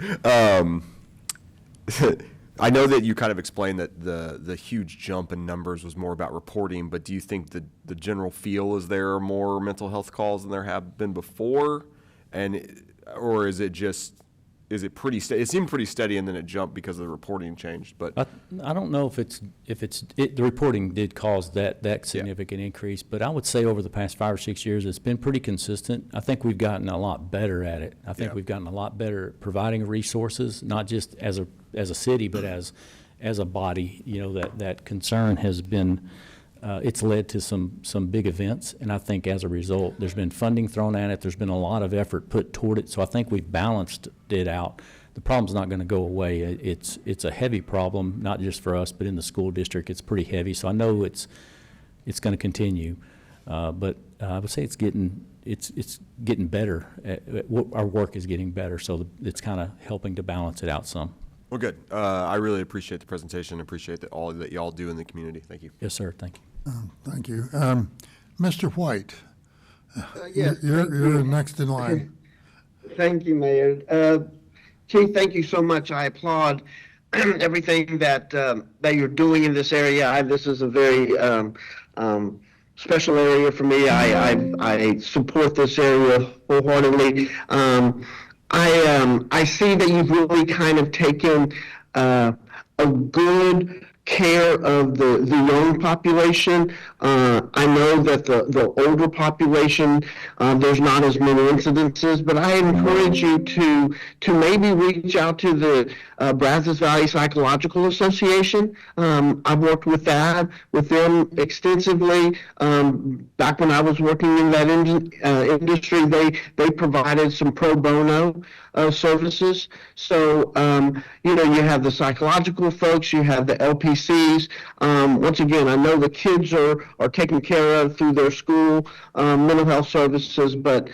Speaker 11: I know that you kind of explained that the huge jump in numbers was more about reporting, but do you think the general feel is there are more mental health calls than there have been before? Or is it just, is it pretty steady? It seemed pretty steady and then it jumped because the reporting changed, but.
Speaker 9: I don't know the reporting did cause that significant increase, but I would say over the past 5 or 6 years, it's been pretty consistent. I think we've gotten a lot better at it. I think we've gotten a lot better at providing resources, not just as a city, but as a body. You know, that concern has been, it's led to some big events, and I think as a result, there's been funding thrown at it. There's been a lot of effort put toward it, so I think we've balanced it out. The problem's not going to go away. It's a heavy problem, not just for us, but in the school district, it's pretty heavy. So I know it's going to continue, but I would say it's getting better. Our work is getting better, so it's kind of helping to balance it out some.
Speaker 11: Well, good. I really appreciate the presentation. Appreciate all that y'all do in the community. Thank you.
Speaker 9: Yes, sir. Thank you.
Speaker 1: Thank you. Mr. White,
Speaker 13: Yes,
Speaker 1: you're next in line.
Speaker 13: Thank you, Mayor. Chief, thank you so much. I applaud everything that you're doing in this area. This is a very special area for me. I support this area wholeheartedly. I see that you've really kind of taken a good care of the young population. I know that the older population, there's not as many incidences, but I encourage you to maybe reach out to the Brazos Valley Psychological Association. I've worked with them extensively. Back when I was working in that industry, they provided some pro bono services. So, you have the psychological folks, you have the LPCs. Once again, I know the kids are taken care of through their school mental health services, but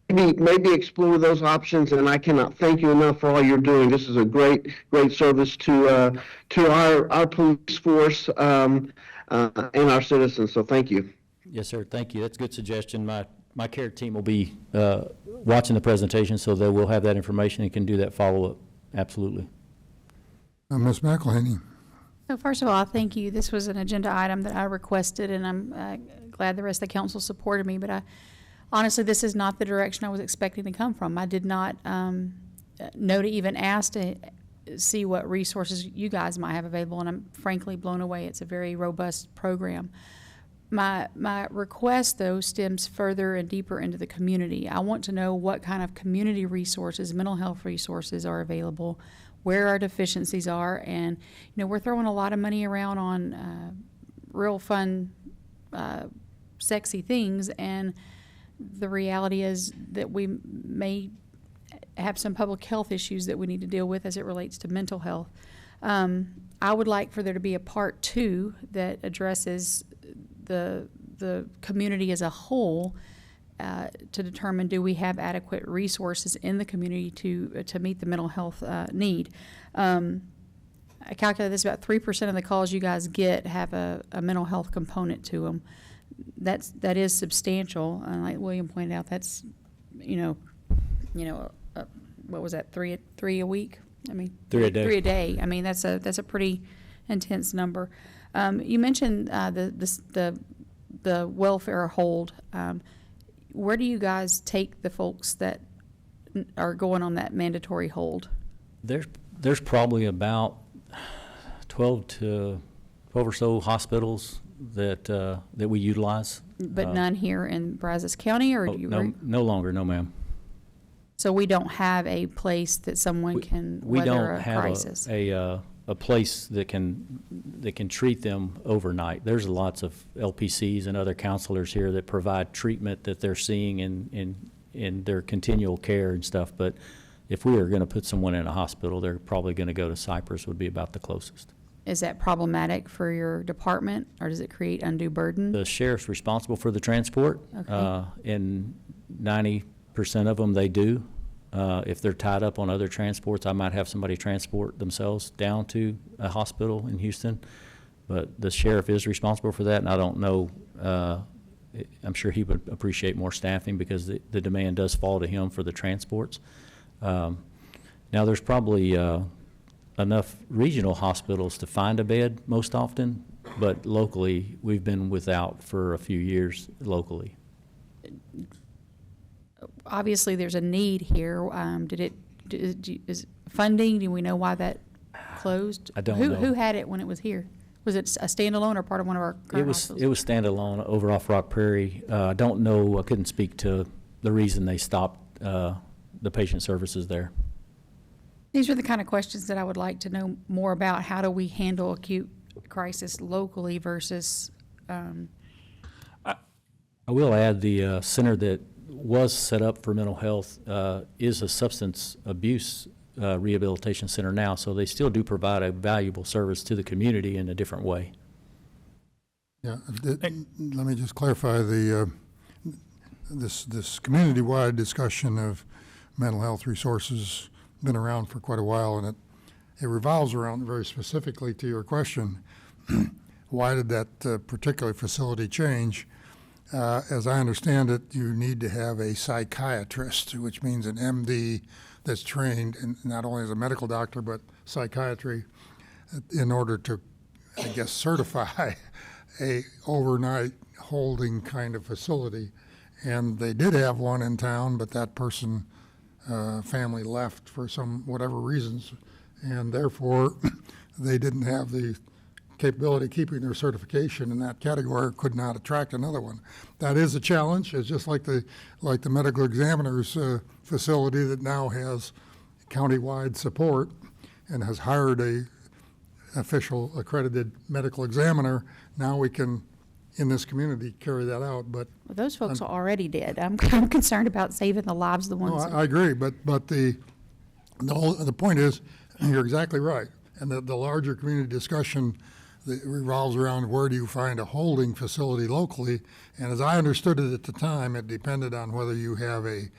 Speaker 13: maybe explore those options. And I cannot thank you enough for all you're doing. This is a great service to our police force and our citizens. So thank you.
Speaker 9: Yes, sir. Thank you. That's a good suggestion. My care team will be watching the presentation, so they will have that information and can do that follow-up. Absolutely.
Speaker 1: Ms. McElhaney.
Speaker 10: So first of all, thank you. This was an agenda item that I requested, and I'm glad the rest of the council supported me. But honestly, this is not the direction I was expecting to come from. I did not know to even ask to see what resources you guys might have available, and I'm frankly blown away. It's a very robust program. My request, though, stems further and deeper into the community. I want to know what kind of community resources, mental health resources are available, where our deficiencies are, and we're throwing a lot of money around on real fun, sexy things, and the reality is that we may have some public health issues that we need to deal with as it relates to mental health. I would like for there to be a part 2 that addresses the community as a whole to determine, do we have adequate resources in the community to meet the mental health need. I calculate this, about 3% of the calls you guys get have a mental health component to them. That is substantial, and like William pointed out, that's what was that, three a week? I mean,
Speaker 9: 3 a day.
Speaker 10: 3 a day. I mean, that's a pretty intense number. You mentioned the welfare hold. Where do you guys take the folks that are going on that mandatory hold?
Speaker 9: There's probably about 12 or so hospitals that we utilize.
Speaker 10: But none here in Brazos County, or do you?
Speaker 9: No longer, no, ma'am.
Speaker 10: So we don't have a place that someone can weather a crisis.
Speaker 9: We don't have a place that can treat them overnight. There's lots of LPCs and other counselors here that provide treatment that they're seeing in their continual care and stuff. But if we are going to put someone in a hospital, they're probably going to go to Cypress, would be about the closest.
Speaker 10: Is that problematic for your department, or does it create undue burden?
Speaker 9: The sheriff's responsible for the transport.
Speaker 10: Okay.
Speaker 9: And 90% of them, they do. If they're tied up on other transports, I might have somebody transport themselves down to a hospital in Houston. But the sheriff is responsible for that, and I don't know, I'm sure he would appreciate more staffing because the demand does fall to him for the transports. Now, there's probably enough regional hospitals to find a bed most often, but locally, we've been without for a few years locally.
Speaker 10: Obviously, there's a need here. Is funding, do we know why that closed?
Speaker 9: I don't know.
Speaker 10: Who had it when it was here? Was it a standalone or part of one of our current hospitals?
Speaker 9: It was standalone over off Rock Prairie. I don't know, I couldn't speak to the reason they stopped the patient services there.
Speaker 10: These are the kind of questions that I would like to know more about. How do we handle acute crisis locally versus?
Speaker 9: I will add the center that was set up for mental health is a substance abuse rehabilitation center now, so they still do provide a valuable service to the community in a different way.
Speaker 1: Yeah, let me just clarify this community-wide discussion of mental health resources been around for quite a while, and it revolves around, very specifically to your question, why did that particular facility change? As I understand it, you need to have a psychiatrist, which means an MD that's trained in not only as a medical doctor but psychiatry, in order to, I guess, certify a overnight holding kind of facility. And they did have one in town, but that person, family left for some whatever reasons, and therefore they didn't have the capability of keeping their certification in that category, could not attract another one. That is a challenge. It's just like the medical examiner's facility that now has countywide support and has hired a official accredited medical examiner. Now we can, in this community, carry that out. But
Speaker 10: Well, those folks are already dead. I'm concerned about saving the lives of the
Speaker 1: no,
Speaker 10: ones.
Speaker 1: I agree. But the point is, you're exactly right. And the larger community discussion that revolves around where do you find a holding facility locally. And as I understood it at the time, it depended on whether you have a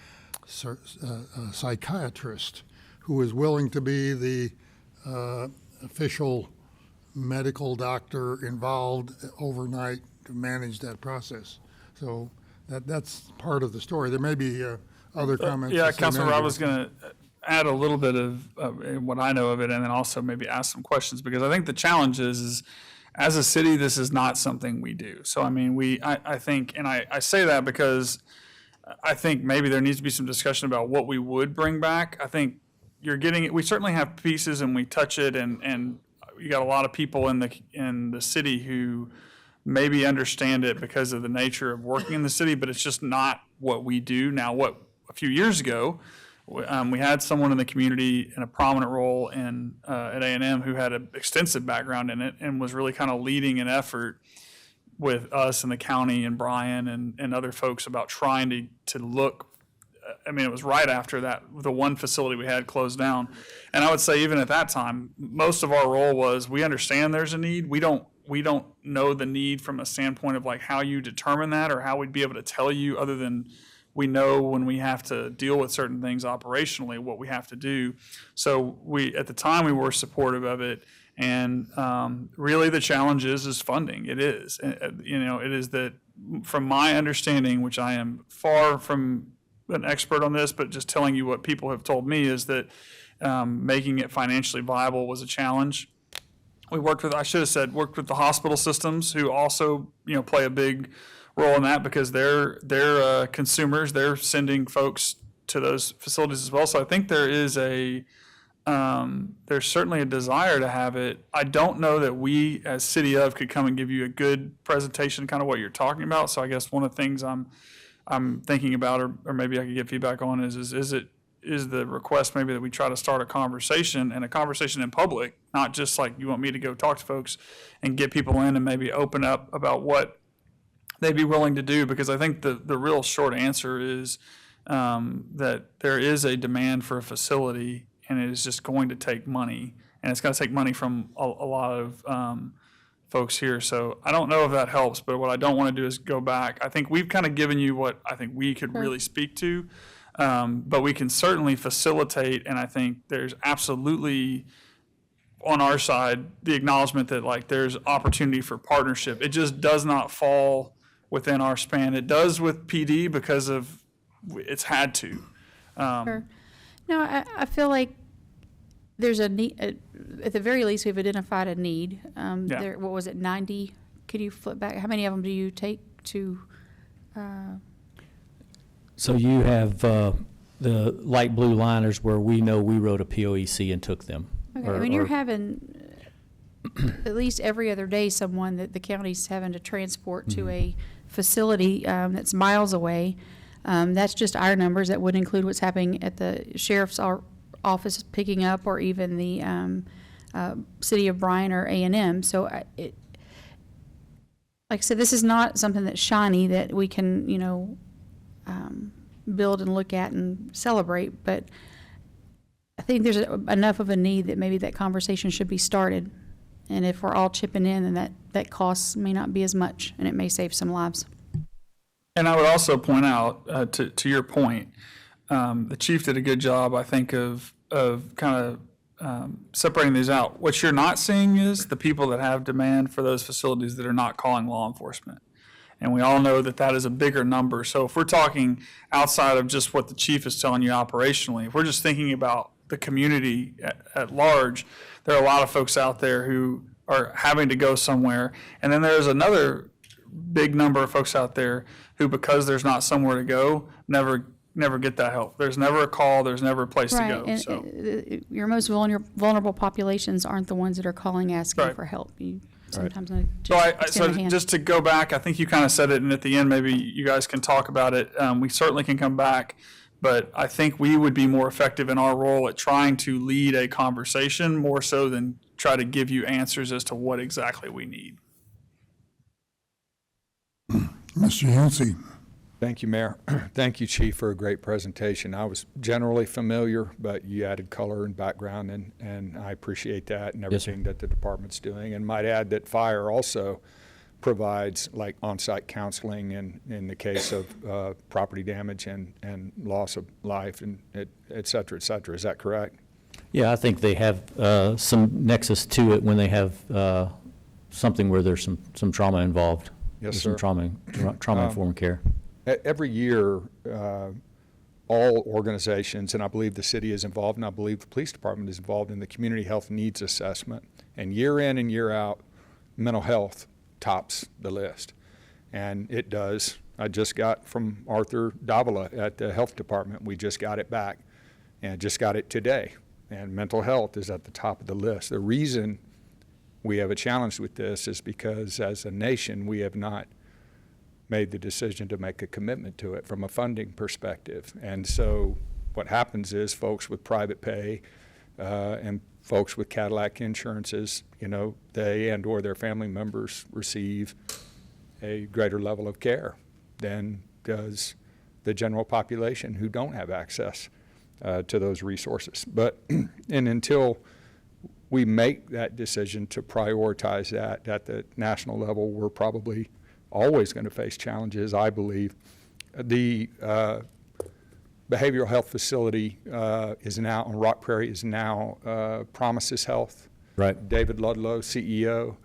Speaker 1: psychiatrist who is willing to be the official medical doctor involved overnight to manage that process. So that's part of the story. There may be other comments.
Speaker 14: Yeah,
Speaker 1: the city
Speaker 14: Councilman Rob
Speaker 1: manager-
Speaker 14: was going to add a little bit of what I know of it, and then also maybe ask some questions, because I think the challenge is as a city, this is not something we do. So, I mean, I think, and I say that because I think maybe there needs to be some discussion about what we would bring back. I think we certainly have pieces and we touch it, and you got a lot of people in the city who maybe understand it because of the nature of working in the city, but it's just not what we do. Now, a few years ago, we had someone in the community in a prominent role at A&M who had an extensive background in it and was really kind of leading an effort with us and the county and Brian and other folks about trying to look. I mean, it was right after that, the one facility we had closed down. And I would say even at that time, most of our role was we understand there's a need. We don't know the need from a standpoint of like how you determine that or how we'd be able to tell you, other than we know when we have to deal with certain things operationally, what we have to do. So at the time we were supportive of it. And really the challenge is funding. It is. It is that, from my understanding, which I am far from an expert on this, but just telling you what people have told me, is that making it financially viable was a challenge. We worked with the hospital systems, who also, play a big role in that, because they're consumers. They're sending folks to those facilities as well. So I think there's certainly a desire to have it. I don't know that we as City of could come and give you a good presentation, kind of what you're talking about. So I guess one of the things I'm thinking about, or maybe I could get feedback on, is the request maybe that we try to start a conversation in public, not just like you want me to go talk to folks and get people in and maybe open up about what they'd be willing to do. Because I think the real short answer is that there is a demand for a facility, and it is just going to take money, and it's going to take money from a lot of folks here. So I don't know if that helps, but what I don't want to do is go back. I think we've kind of given you what I think we could really speak to, but we can certainly facilitate, and I think there's absolutely on our side the acknowledgement that like there's opportunity for partnership. It just does not fall within our span. It does with PD because of it's had to.
Speaker 10: Sure. No, I feel like there's a need. At the very least, we've identified a need.
Speaker 14: Yeah.
Speaker 10: What was it, 90? Could you flip back? How many of them do you take to?
Speaker 9: So you have the light blue liners where we know we wrote a POEC and took them.
Speaker 10: Okay, I mean, you're having at least every other day someone that the county's having to transport to a facility that's miles away. That's just our numbers. That would include what's happening at the sheriff's office picking up, or even the city of Bryan or A&M. So like I said, this is not something that's shiny that we can, build and look at and celebrate. But I think there's enough of a need that maybe that conversation should be started. And if we're all chipping in, then that cost may not be as much, and it may save some lives.
Speaker 14: And I would also point out, to your point, the chief did a good job, I think, of kind of separating these out. What you're not seeing is the people that have demand for those facilities that are not calling law enforcement. And we all know that is a bigger number. So if we're talking outside of just what the chief is telling you operationally, if we're just thinking about the community at large, there are a lot of folks out there who are having to go somewhere. And then there's another big number of folks out there who, because there's not somewhere to go, never never get that help. There's never a call, there's never a place to go,
Speaker 10: and,
Speaker 14: so.
Speaker 10: your most vulnerable populations aren't the ones that are calling asking
Speaker 14: Right.
Speaker 10: for help. You sometimes need to
Speaker 14: So
Speaker 10: just
Speaker 14: I,
Speaker 10: extend
Speaker 14: so
Speaker 10: a hand.
Speaker 14: just to go back, I think you kind of said it, and at the end, maybe you guys can talk about it. We certainly can come back, but I think we would be more effective in our role at trying to lead a conversation more so than try to give you answers as to what exactly we need.
Speaker 1: Mr. Yancey.
Speaker 8: Thank you, Mayor. Thank you, Chief, for a great presentation. I was generally familiar, but you added color and background, and I appreciate that and
Speaker 9: Yes, sir.
Speaker 8: everything that the department's doing. And might add that fire also provides like on-site counseling in the case of property damage and loss of life and et cetera, et cetera. Is that correct?
Speaker 9: Yeah, I think they have some nexus to it when they have something where there's some trauma involved.
Speaker 8: Yes,
Speaker 9: There's
Speaker 8: sir.
Speaker 9: Some trauma-informed care.
Speaker 8: Every year, all organizations, and I believe the city is involved, and I believe the police department is involved in the community health needs assessment. And year in and year out, mental health tops the list. And it does. I just got from Arthur Davila at the health department, we just got it back, and just got it today. And mental health is at the top of the list. The reason we have a challenge with this is because as a nation, we have not made the decision to make a commitment to it from a funding perspective. And so what happens is folks with private pay and folks with Cadillac insurances, they and or their family members receive a greater level of care than does the general population who don't have access to those resources. But and until we make that decision to prioritize that at the national level, we're probably always going to face challenges, I believe. The behavioral health facility is now, on Rock Prairie, is now Promises Health.
Speaker 9: Right.
Speaker 8: David Ludlow, CEO.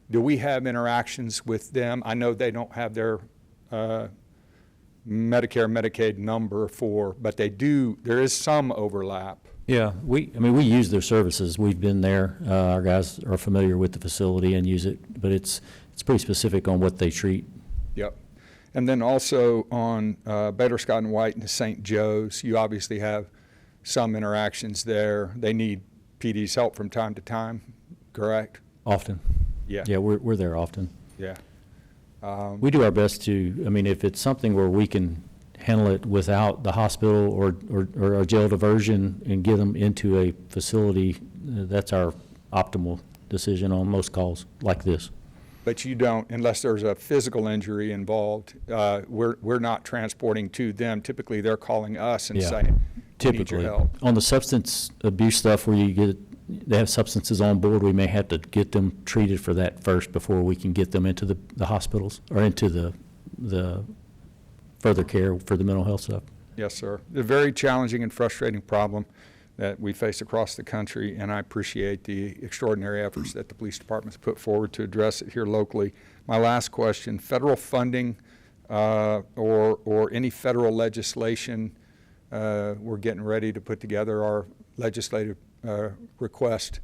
Speaker 8: Do we have interactions with them? I know they don't have their Medicare, Medicaid number but they do, there is some overlap.
Speaker 9: Yeah, we use their services. We've been there. Our guys are familiar with the facility and use it, but it's pretty specific on what they treat.
Speaker 8: Yep. And then also on Baylor Scott and White and St. Joe's, you obviously have some interactions there. They need PD's help from time to time, correct?
Speaker 9: Often.
Speaker 8: Yeah.
Speaker 9: Yeah, we're there often.
Speaker 8: Yeah.
Speaker 9: We do our best to, if it's something where we can handle it without the hospital or a jail diversion and get them into a facility, that's our optimal decision on most calls like this.
Speaker 8: But you don't, unless there's a physical injury involved, we're not transporting to them. Typically, they're calling us and
Speaker 9: Yeah.
Speaker 8: saying, "We need your
Speaker 9: Typically,
Speaker 8: help."
Speaker 9: on the substance abuse stuff where they have substances on board, we may have to get them treated for that first before we can get them into the hospitals or into the further care for the mental health stuff.
Speaker 8: Yes, sir. A very challenging and frustrating problem that we face across the country, and I appreciate the extraordinary efforts that the police department's put forward to address it here locally. My last question, federal funding or any federal legislation, we're getting ready to put together our legislative request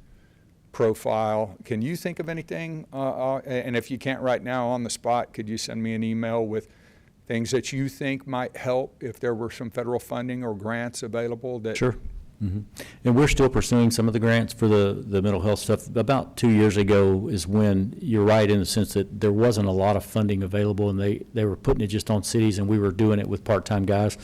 Speaker 8: profile. Can you think of anything? And if you can't right now on the spot, could you send me an email with things that you think might help if there were some federal funding or grants available that?
Speaker 9: Sure. Mm-hmm. And we're still pursuing some of the grants for the mental health stuff. About 2 years ago is when, you're right in the sense that there wasn't a lot of funding available, and they were putting it just on cities, and we were doing it with part-time guys.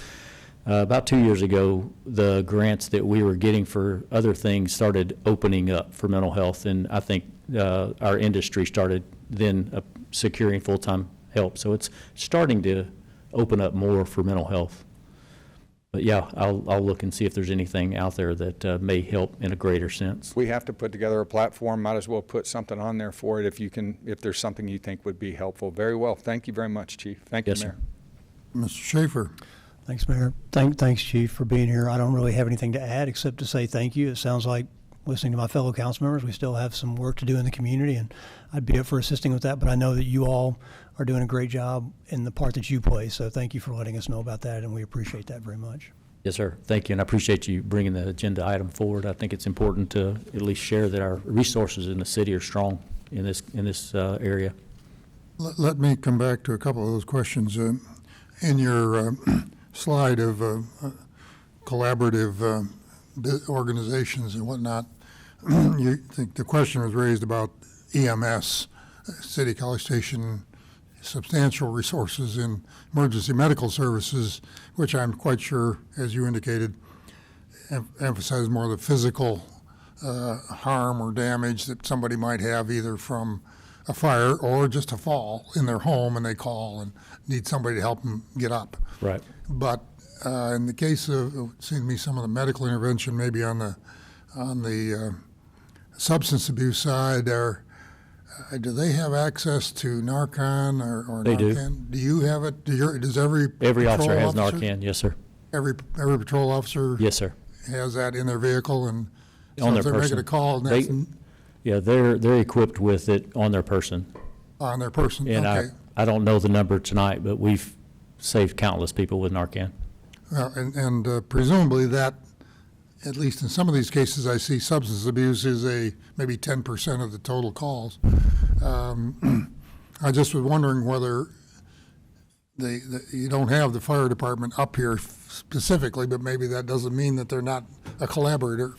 Speaker 9: About 2 years ago, the grants that we were getting for other things started opening up for mental health, and I think our industry started then securing full-time help. So it's starting to open up more for mental health. But yeah, I'll look and see if there's anything out there that may help in a greater sense.
Speaker 8: We have to put together a platform. Might as well put something on there for it if there's something you think would be helpful. Very well. Thank you very much, Chief. Thank you,
Speaker 9: Yes,
Speaker 8: Mayor.
Speaker 9: sir.
Speaker 1: Mr. Schaefer.
Speaker 6: Thanks, Mayor. Thanks, Chief, for being here. I don't really have anything to add except to say thank you. It sounds like, listening to my fellow council members, we still have some work to do in the community, and I'd be up for assisting with that, but I know that you all are doing a great job in the part that you play, so thank you for letting us know about that, and we appreciate that very much.
Speaker 9: Yes, sir. Thank you, and I appreciate you bringing the agenda item forward. I think it's important to at least share that our resources in the city are strong in this area.
Speaker 1: Let me come back to a couple of those questions. In your slide of collaborative organizations and whatnot, you think the question was raised about EMS, City College Station, substantial resources in emergency medical services, which I'm quite sure, as you indicated, emphasize more the physical harm or damage that somebody might have either from a fire or just a fall in their home and they call and need somebody to help them get up.
Speaker 9: Right.
Speaker 1: But in the case of, it seems to me, some of the medical intervention, maybe on the substance abuse side, do they have access to Narcan or
Speaker 9: They do.
Speaker 1: Narcan? Do you have it? Does every
Speaker 9: Officer
Speaker 1: patrol
Speaker 9: has Narcan, yes, sir.
Speaker 1: Every patrol officer
Speaker 9: Yes, sir.
Speaker 1: has that in their vehicle, and so
Speaker 9: On
Speaker 1: if
Speaker 9: their
Speaker 1: they're
Speaker 9: person.
Speaker 1: making a call, and that's
Speaker 9: Yeah, they're equipped with it on their person.
Speaker 1: on their person.
Speaker 9: And
Speaker 1: Okay.
Speaker 9: I don't know the number tonight, but we've saved countless people with Narcan.
Speaker 1: Well, and presumably that, at least in some of these cases, I see substance abuse is maybe 10% of the total calls. I just was wondering whether you don't have the fire department up here specifically, but maybe that doesn't mean that they're not a collaborator.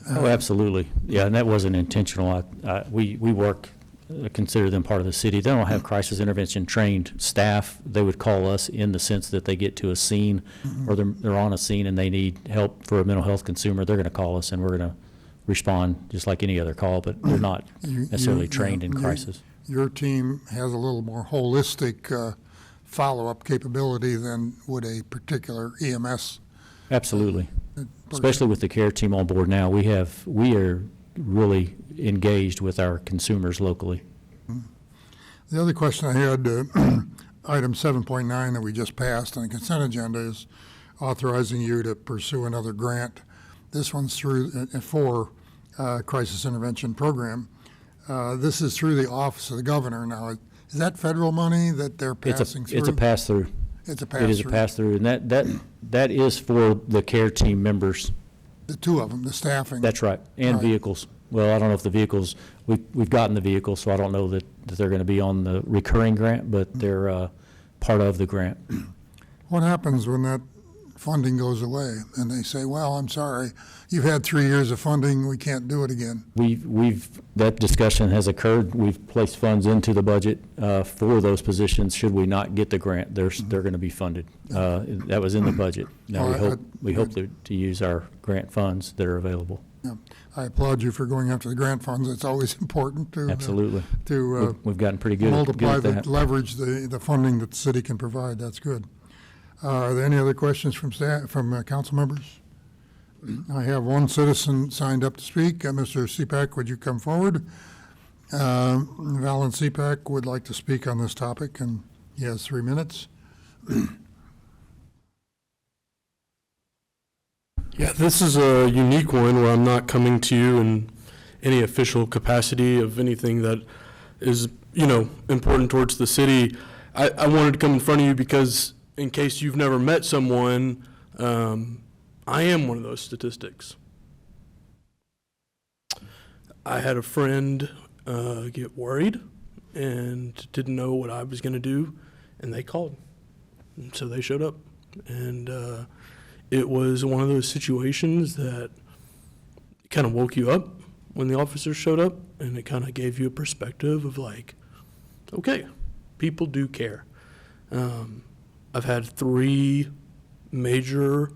Speaker 9: Oh, absolutely. Yeah, and that wasn't intentional. We work, consider them part of the city. They don't have crisis intervention trained staff. They would call us in the sense that they get to a scene or they're on a scene and they need help for a mental health consumer. They're going to call us and we're going to respond just like any other call, but they're not necessarily trained in crisis.
Speaker 1: Your team has a little more holistic follow-up capability than would a particular EMS.
Speaker 9: Absolutely. Especially with the care team on board now, we are really engaged with our consumers locally.
Speaker 1: The other question I had, item 7.9 that we just passed on the consent agenda is authorizing you to pursue another grant. This one's for crisis intervention program. This is through the Office of the Governor. Now, is that federal money that they're passing through?
Speaker 9: It's a pass-through.
Speaker 1: It's a pass-through.
Speaker 9: It is a pass-through, and that is for the care team members.
Speaker 1: The two of them, the staffing.
Speaker 9: That's right, and
Speaker 1: Right.
Speaker 9: vehicles. Well, I don't know if the vehicles, we've gotten the vehicles, so I don't know that they're going to be on the recurring grant, but they're part of the grant.
Speaker 1: What happens when that funding goes away and they say, well, I'm sorry, you've had 3 years of funding, we can't do it again?
Speaker 9: That discussion has occurred. We've placed funds into the budget for those positions. Should we not get the grant, they're going to be funded. That was in the budget. Now, we hope to use our grant funds that are available.
Speaker 1: Yeah. I applaud you for going after the grant funds. It's always important to
Speaker 9: Absolutely. We've gotten pretty good
Speaker 1: multiply
Speaker 9: at that.
Speaker 1: leverage the funding that the city can provide. That's good. Are there any other questions from council members? I have one citizen signed up to speak. Mr. Cepak, would you come forward? Valen Cepak would like to speak on this topic, and he has 3 minutes.
Speaker 15: Yeah, this is a unique one where I'm not coming to you in any official capacity of anything that is, important towards the city. I wanted to come in front of you because in case you've never met someone, I am one of those statistics. I had a friend get worried and didn't know what I was going to do, and they called. And so they showed up. And it was one of those situations that kind of woke you up when the officers showed up, and it kind of gave you a perspective of like, okay, people do care. I've had 3 major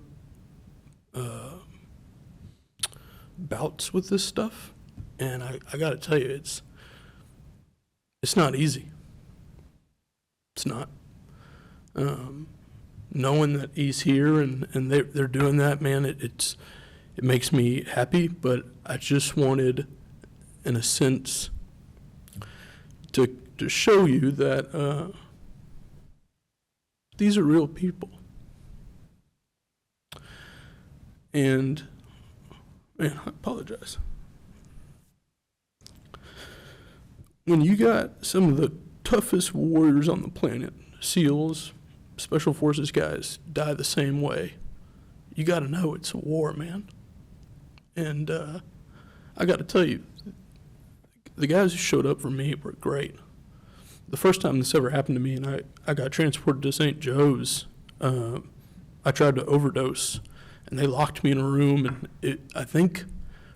Speaker 15: bouts with this stuff, and I got to tell you, it's not easy. It's not. Knowing that he's here and they're doing that, man, it makes me happy. But I just wanted, in a sense, to show you that these are real people. And, man, I apologize. When you got some of the toughest warriors on the planet, SEALs, Special Forces guys, die the same way, you got to know it's a war, man. And I got to tell you, the guys who showed up for me were great. The first time this ever happened to me, and I got transported to St. Joe's, I tried to overdose, and they locked me in a room. And I think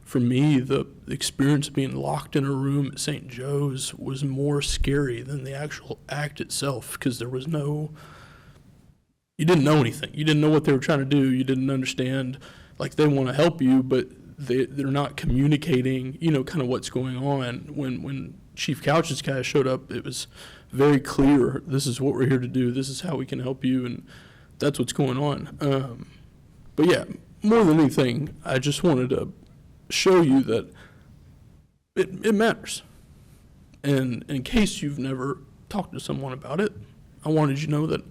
Speaker 15: for me, the experience of being locked in a room at St. Joe's was more scary than the actual act itself, because there was you didn't know anything. You didn't know what they were trying to do. You didn't understand, like, they want to help you, but they're not communicating, kind of what's going on. When Chief Couch's guys showed up, it was very clear, this is what we're here to do, this is how we can help you, and that's what's going on. But yeah, more than anything, I just wanted to show you that it matters. And in case you've never talked to someone about it, I wanted you to know that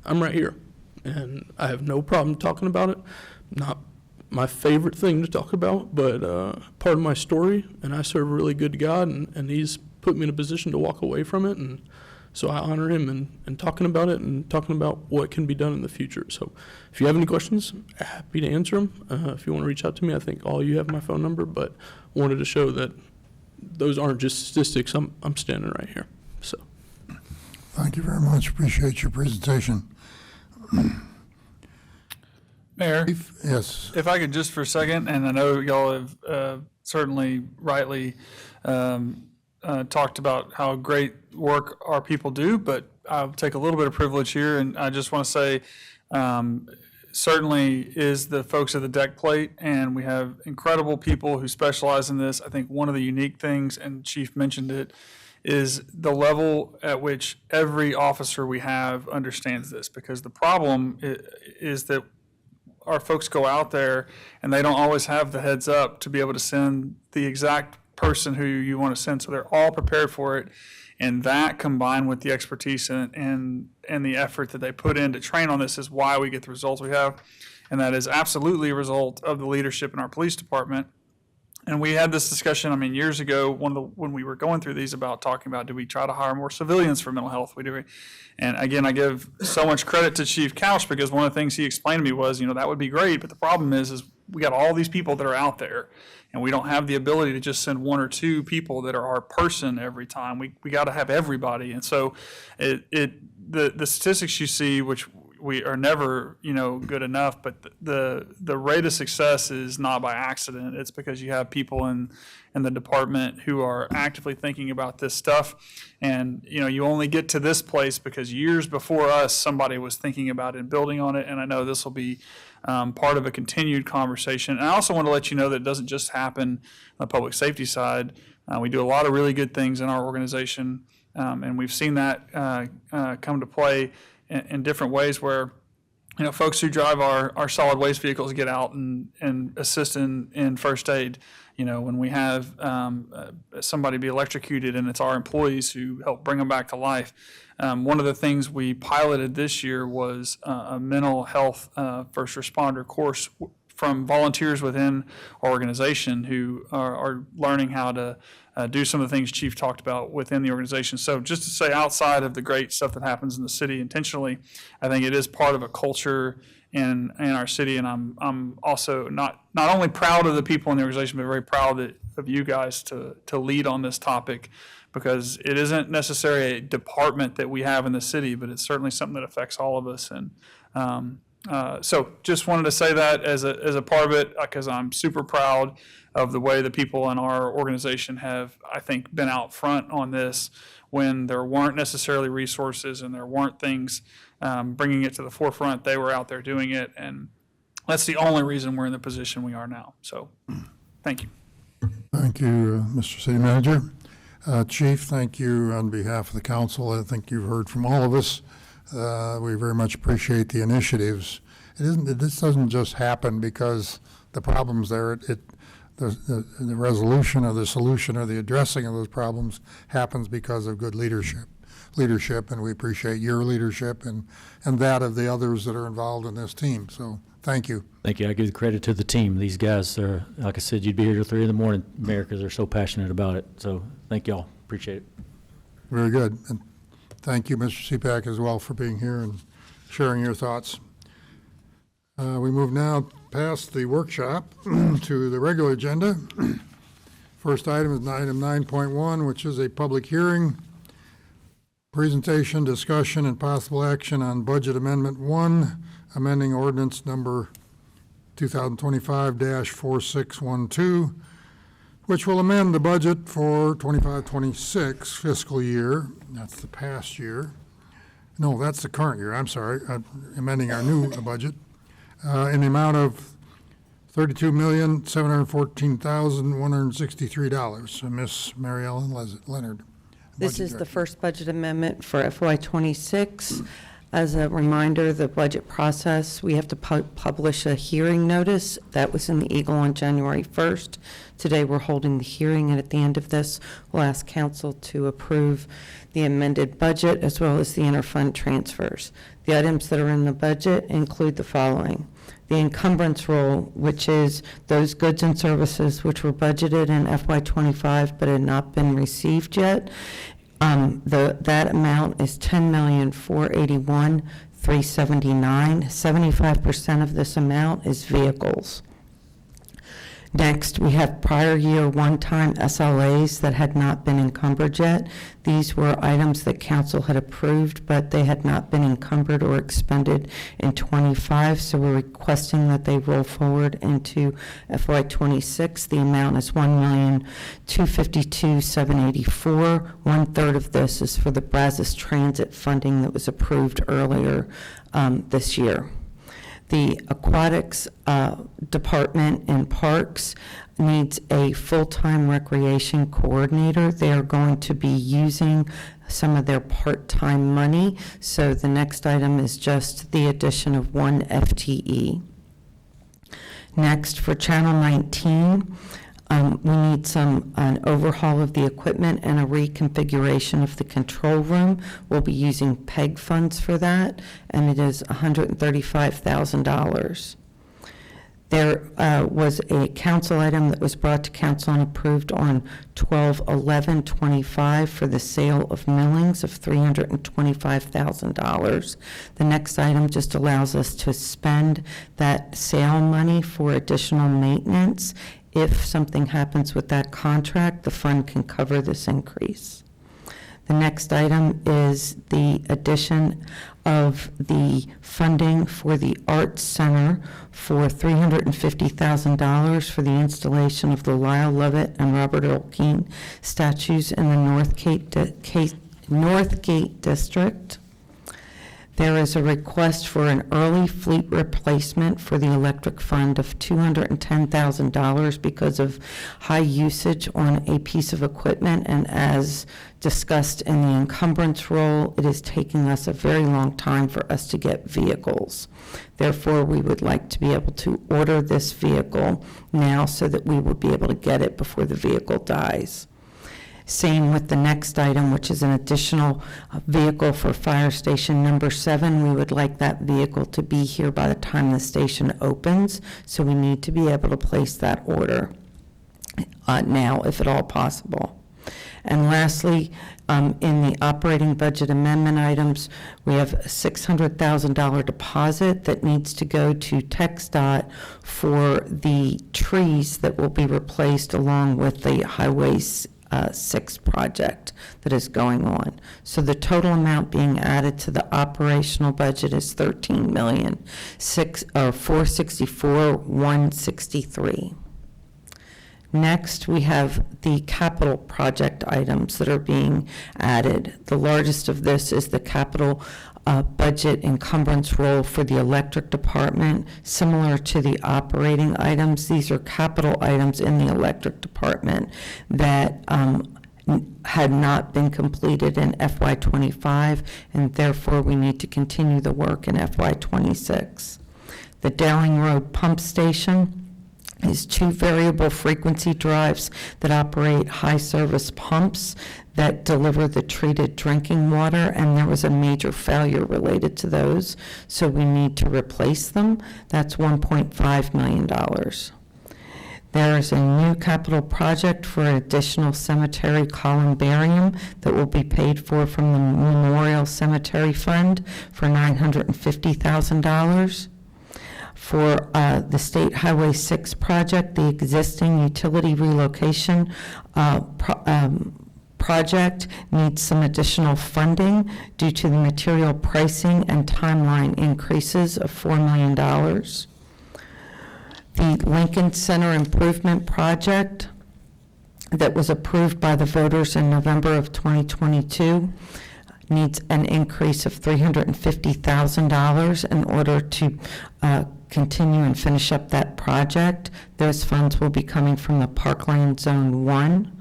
Speaker 15: I'm right here, and I have no problem talking about it. Not my favorite thing to talk about, but part of my story, and I serve a really good God, and he's put me in a position to walk away from it, and so I honor him in talking about it and talking about what can be done in the future. So if you have any questions, happy to answer them. If you want to reach out to me, I think all you have my phone number, but wanted to show that those aren't just statistics. I'm standing right here. So
Speaker 1: Thank you very much. Appreciate your presentation.
Speaker 14: Mayor,
Speaker 1: Yes.
Speaker 14: if I could just for a second, and I know y'all have certainly rightly talked about how great work our people do, but I'll take a little bit of privilege here, and I just want to say, certainly is the folks at the deck plate, and we have incredible people who specialize in this. I think one of the unique things, and Chief mentioned it, is the level at which every officer we have understands this, because the problem is that our folks go out there and they don't always have the heads up to be able to send the exact person who you want to send, so they're all prepared for it. And that, combined with the expertise and the effort that they put in to train on this, is why we get the results we have. And that is absolutely a result of the leadership in our police department. And we had this discussion, years ago, when we were going through these, about talking about, do we try to hire more civilians for mental health? And again, I give so much credit to Chief Couch, because one of the things he explained to me was, that would be great, but the problem is we got all these people that are out there, and we don't have the ability to just send one or two people that are our person every time. We got to have everybody. And so the statistics you see, which we are never, good enough, but the rate of success is not by accident. It's because you have people in the department who are actively thinking about this stuff. And, you only get to this place because years before us, somebody was thinking about it and building on it. And I know this will be part of a continued conversation. And I also want to let you know that it doesn't just happen on the public safety side. We do a lot of really good things in our organization, and we've seen that come to play in different ways, where folks who drive our solid waste vehicles get out and assist in first aid. When we have somebody be electrocuted, and it's our employees who help bring them back to life. One of the things we piloted this year was a mental health first responder course from volunteers within our organization who are learning how to do some of the things Chief talked about within the organization. So just to say, outside of the great stuff that happens in the city intentionally, I think it is part of a culture in our city. And I'm also not only proud of the people in the organization, but very proud of you guys to lead on this topic, because it isn't necessarily a department that we have in the city, but it's certainly something that affects all of us. And so just wanted to say that as a part of it, because I'm super proud of the way the people in our organization have, I think, been out front on this when there weren't necessarily resources and there weren't things bringing it to the forefront. They were out there doing it, and that's the only reason we're in the position we are now. So thank you.
Speaker 1: Thank you, Mr. City Manager. Chief, thank you on behalf of the council. I think you've heard from all of us. We very much appreciate the initiatives. This doesn't just happen because the problem's there. The resolution or the solution or the addressing of those problems happens because of good leadership, and we appreciate your leadership and that of the others that are involved in this team. So thank you.
Speaker 9: Thank you. I give the credit to the team. These guys are, like I said, you'd be here till 3 a.m, Mayor, because they're so passionate about it. So thank y'all. Appreciate it.
Speaker 1: Very good. And thank you, Mr. CPAC, as well, for being here and sharing your thoughts. We move now past the workshop to the regular agenda. First item is item 9.1, which is a public hearing Presentation, discussion, and possible action on Budget Amendment 1, amending ordinance number 2025-4612, which will amend the budget for 25-26 fiscal year. That's the past year. No, that's the current year. I'm sorry. Amending our new budget in the amount of $32,714,163. Miss Mary Ellen Leonard.
Speaker 16: This
Speaker 1: Budget
Speaker 16: is the
Speaker 1: Director.
Speaker 16: first budget amendment for FY26. As a reminder, the budget process, we have to publish a hearing notice. That was in the Eagle on January 1st. Today, we're holding the hearing, and at the end of this, we'll ask council to approve the amended budget as well as the interfund transfers. The items that are in the budget include the following. The encumbrance roll, which is those goods and services which were budgeted in FY25 but had not been received yet. That amount is $10,481,379. 75% of this amount is vehicles. Next, we have prior year one-time SLAs that had not been encumbered yet. These were items that council had approved, but they had not been encumbered or expended in 25, so we're requesting that they roll forward into FY26. The amount is $1,252,784. 1/3 of this is for the Brazos Transit funding that was approved earlier this year. The aquatics department in parks needs a full-time recreation coordinator. They are going to be using some of their part-time money, so the next item is just the addition of 1 FTE. Next, for Channel 19, we need an overhaul of the equipment and a reconfiguration of the control room. We'll be using PEG funds for that, and it is $135,000. There was a council item that was brought to council and approved on 12/11/25 for the sale of millings of $325,000. The next item just allows us to spend that sale money for additional maintenance. If something happens with that contract, the fund can cover this increase. The next item is the addition of the funding for the Arts Center for $350,000 for the installation of the Lyle Lovett and Robert Earl Keane statues in the Northgate District. There is a request for an early fleet replacement for the electric fund of $210,000 because of high usage on a piece of equipment, and as discussed in the encumbrance roll, it is taking us a very long time for us to get vehicles. Therefore, we would like to be able to order this vehicle now so that we will be able to get it before the vehicle dies. Same with the next item, which is an additional vehicle for Fire Station number 7. We would like that vehicle to be here by the time the station opens, so we need to be able to place that order now, if at all possible. And lastly, in the operating budget amendment items, we have a $600,000 deposit that needs to go to TxDOT for the trees that will be replaced along with the Highway 6 project that is going on. So the total amount being added to the operational budget is $464,163. Next, we have the capital project items that are being added. The largest of this is the capital budget encumbrance roll for the electric department. Similar to the operating items, these are capital items in the electric department that had not been completed in FY25, and therefore we need to continue the work in FY26. The Dowling Road Pump Station is 2 variable frequency drives that operate high service pumps that deliver the treated drinking water, and there was a major failure related to those, so we need to replace them. That's $1.5 million. There is a new capital project for an additional cemetery columbarium that will be paid for from the Memorial Cemetery Fund for $950,000. For the State Highway 6 project, the existing utility relocation project needs some additional funding due to the material pricing and timeline increases of $4 million. The Lincoln Center Improvement Project that was approved by the voters in November of 2022 needs an increase of $350,000 in order to continue and finish up that project. Those funds will be coming from the Parkland Zone 1.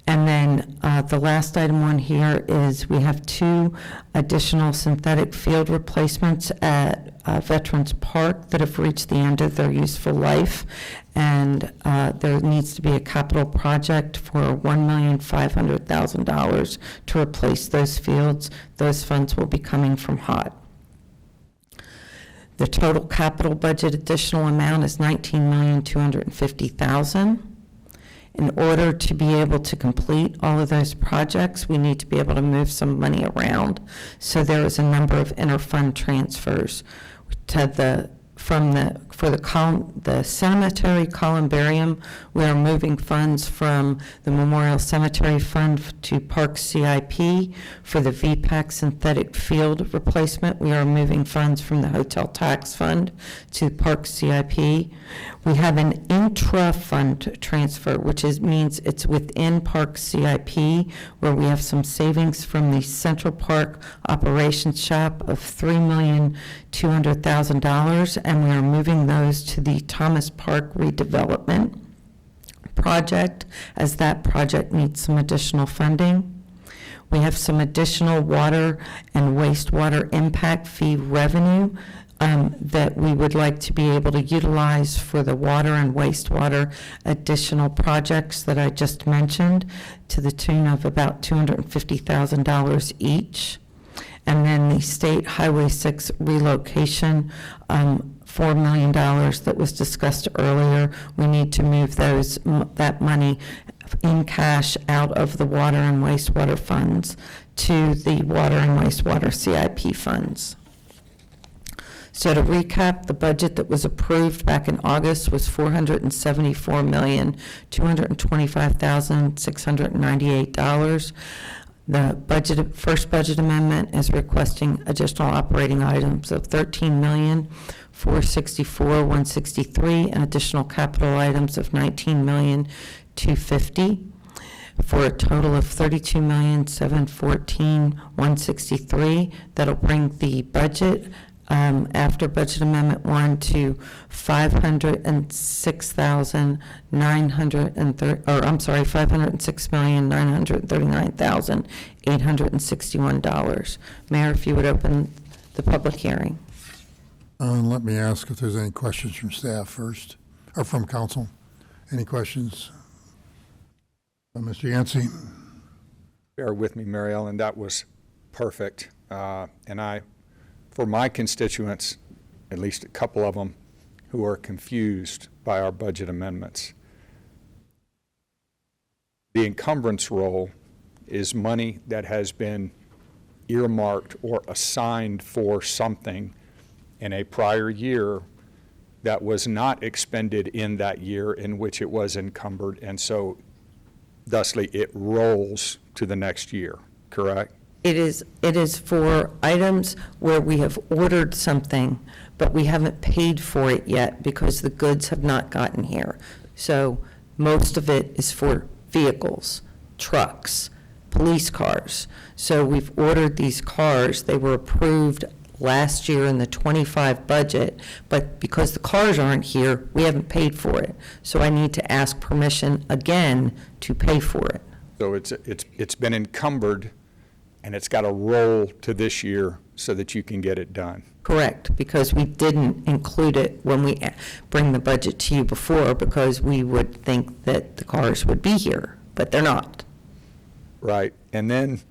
Speaker 16: And then the last item on here is we have 2 additional synthetic field replacements at Veterans Park that have reached the end of their useful life. And there needs to be a capital project for $1,500,000 to replace those fields. Those funds will be coming from HOT. The total capital budget additional amount is $19,250,000. In order to be able to complete all of those projects, we need to be able to move some money around. So there is a number of interfund transfers. For the cemetery columbarium, we are moving funds from the Memorial Cemetery Fund to Park CIP. For the VPAC synthetic field replacement, we are moving funds from the Hotel Tax Fund to Park CIP. We have an intra-fund transfer, which means it's within Park CIP, where we have some savings from the Central Park Operations Shop of $3,200,000, and we are moving those to the Thomas Park redevelopment project, as that project needs some additional funding. We have some additional water and wastewater impact fee revenue that we would like to be able to utilize for the water and wastewater additional projects that I just mentioned, to the tune of about $250,000 each. And then the State Highway 6 relocation, $4 million that was discussed earlier. We need to move that money in cash out of the water and wastewater funds to the water and wastewater CIP funds. So to recap, the budget that was approved back in August was $474,225,698. The first budget amendment is requesting additional operating items of $13,464,163 and additional capital items of $19,250,000 for a total of $32,714,163. That'll bring the budget after Budget Amendment 1 to $506,939,861. Mayor, if you would open the public hearing.
Speaker 1: Let me ask if there's any questions from staff first, or from council. Any questions? Mr. Yancey?
Speaker 8: Bear with me, Mary Ellen, that was perfect. For my constituents, at least a couple of them, who are confused by our budget amendments, the encumbrance roll is money that has been earmarked or assigned for something in a prior year that was not expended in that year in which it was encumbered, and so thusly it rolls to the next year, correct?
Speaker 16: It is for items where we have ordered something, but we haven't paid for it yet because the goods have not gotten here. So most of it is for vehicles, trucks, police cars. So we've ordered these cars. They were approved last year in the 25 budget, but because the cars aren't here, we haven't paid for it. So I need to ask permission again to pay for it.
Speaker 8: So it's been encumbered, and it's got to roll to this year so that you can get it done.
Speaker 16: Correct, because we didn't include it when we bring the budget to you before, because we would think that the cars would be here, but they're not.
Speaker 8: Right, and then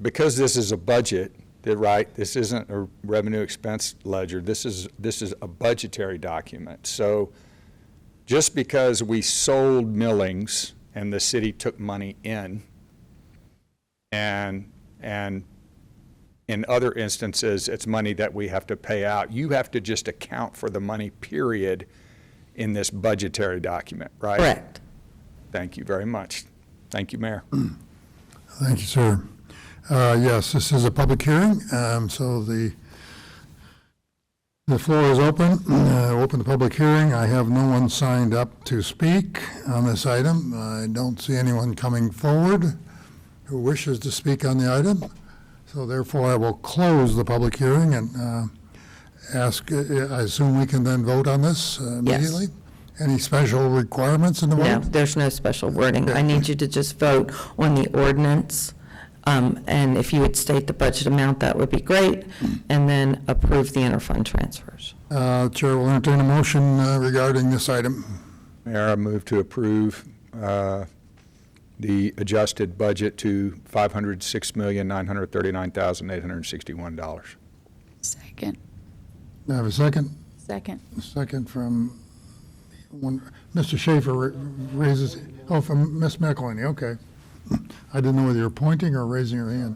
Speaker 8: because this is a budget, right, this isn't a revenue expense ledger, this is a budgetary document. So just because we sold millings and the city took money in, and in other instances, it's money that we have to pay out. You have to just account for the money, period, in this budgetary document, right?
Speaker 16: Correct.
Speaker 8: Thank you very much. Thank you, Mayor.
Speaker 1: Thank you, sir. Yes, this is a public hearing, so the floor is open. Open the public hearing. I have no one signed up to speak on this item. I don't see anyone coming forward who wishes to speak on the item. So therefore, I will close the public hearing and ask, I assume we can then vote on this immediately? Any special requirements in the vote?
Speaker 16: No, there's no special wording. I need you to just vote on the ordinance, and if you would state the budget amount, that would be great, and then approve the interfund transfers.
Speaker 1: Chair will entertain a motion regarding this item.
Speaker 8: Mayor, I move to approve the adjusted budget to $506,939,861.
Speaker 10: Second.
Speaker 1: Do I have a second?
Speaker 10: Second.
Speaker 1: A second from Mr. Schaefer raises, from Ms. McElhaney, okay. I didn't know whether you're pointing or raising your hand.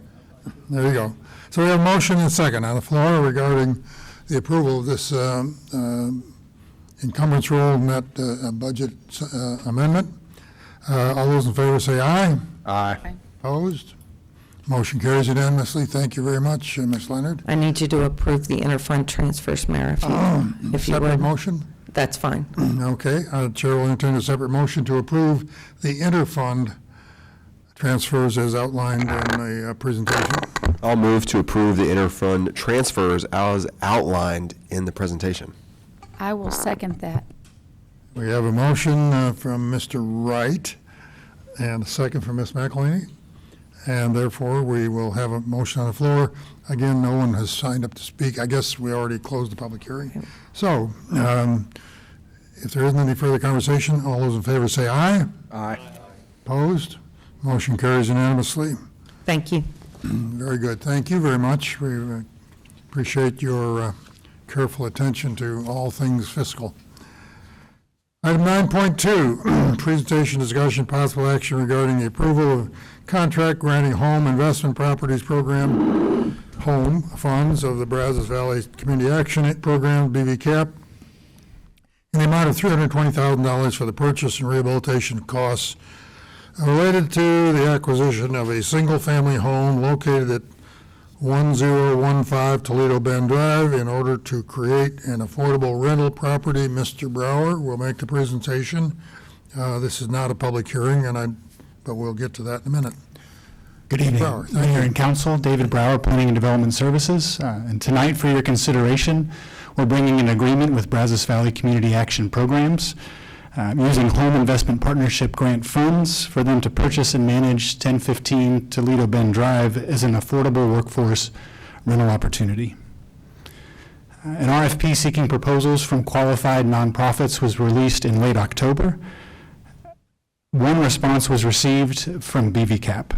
Speaker 1: There you go. So we have a motion and a second on the floor regarding the approval of this encumbrance rule net budget amendment. All those in favor say aye.
Speaker 8: Aye.
Speaker 1: Opposed? Motion carries unanimously. Thank you very much, Ms. Leonard.
Speaker 16: I need you to approve the interfund transfers, Mayor, if you
Speaker 1: Separate
Speaker 16: would.
Speaker 1: motion?
Speaker 16: That's fine.
Speaker 1: Okay, Chair will entertain a separate motion to approve the interfund transfers as outlined in the presentation.
Speaker 11: I'll move to approve the interfund transfers as outlined in the presentation.
Speaker 10: I will second that.
Speaker 1: We have a motion from Mr. Wright and a second from Ms. McElhaney, and therefore we will have a motion on the floor. Again, no one has signed up to speak. I guess we already closed the public hearing. So, if there isn't any further conversation, all those in favor say aye.
Speaker 8: Aye.
Speaker 1: Opposed? Motion carries unanimously.
Speaker 16: Thank you.
Speaker 1: Very good. Thank you very much. We appreciate your careful attention to all things fiscal. Item 9.2, presentation, discussion, possible action regarding the approval of contract granting home investment properties program home funds of the Brazos Valley Community Action Program, BVCAP, in the amount of $320,000 for the purchase and rehabilitation costs related to the acquisition of a single-family home located at 1015 Toledo Bend Drive in order to create an affordable rental property. Mr. Brower will make the presentation. This is not a public hearing, but we'll get to that in a minute.
Speaker 17: Good evening,
Speaker 1: Brower, thank
Speaker 17: Mayor
Speaker 1: you.
Speaker 17: and Council. David Brower, Planning and Development Services. And tonight, for your consideration, we're bringing an agreement with Brazos Valley Community Action Programs using Home Investment Partnership grant funds for them to purchase and manage 1015 Toledo Bend Drive as an affordable workforce rental opportunity. An RFP seeking proposals from qualified nonprofits was released in late October. One response was received from BVCAP.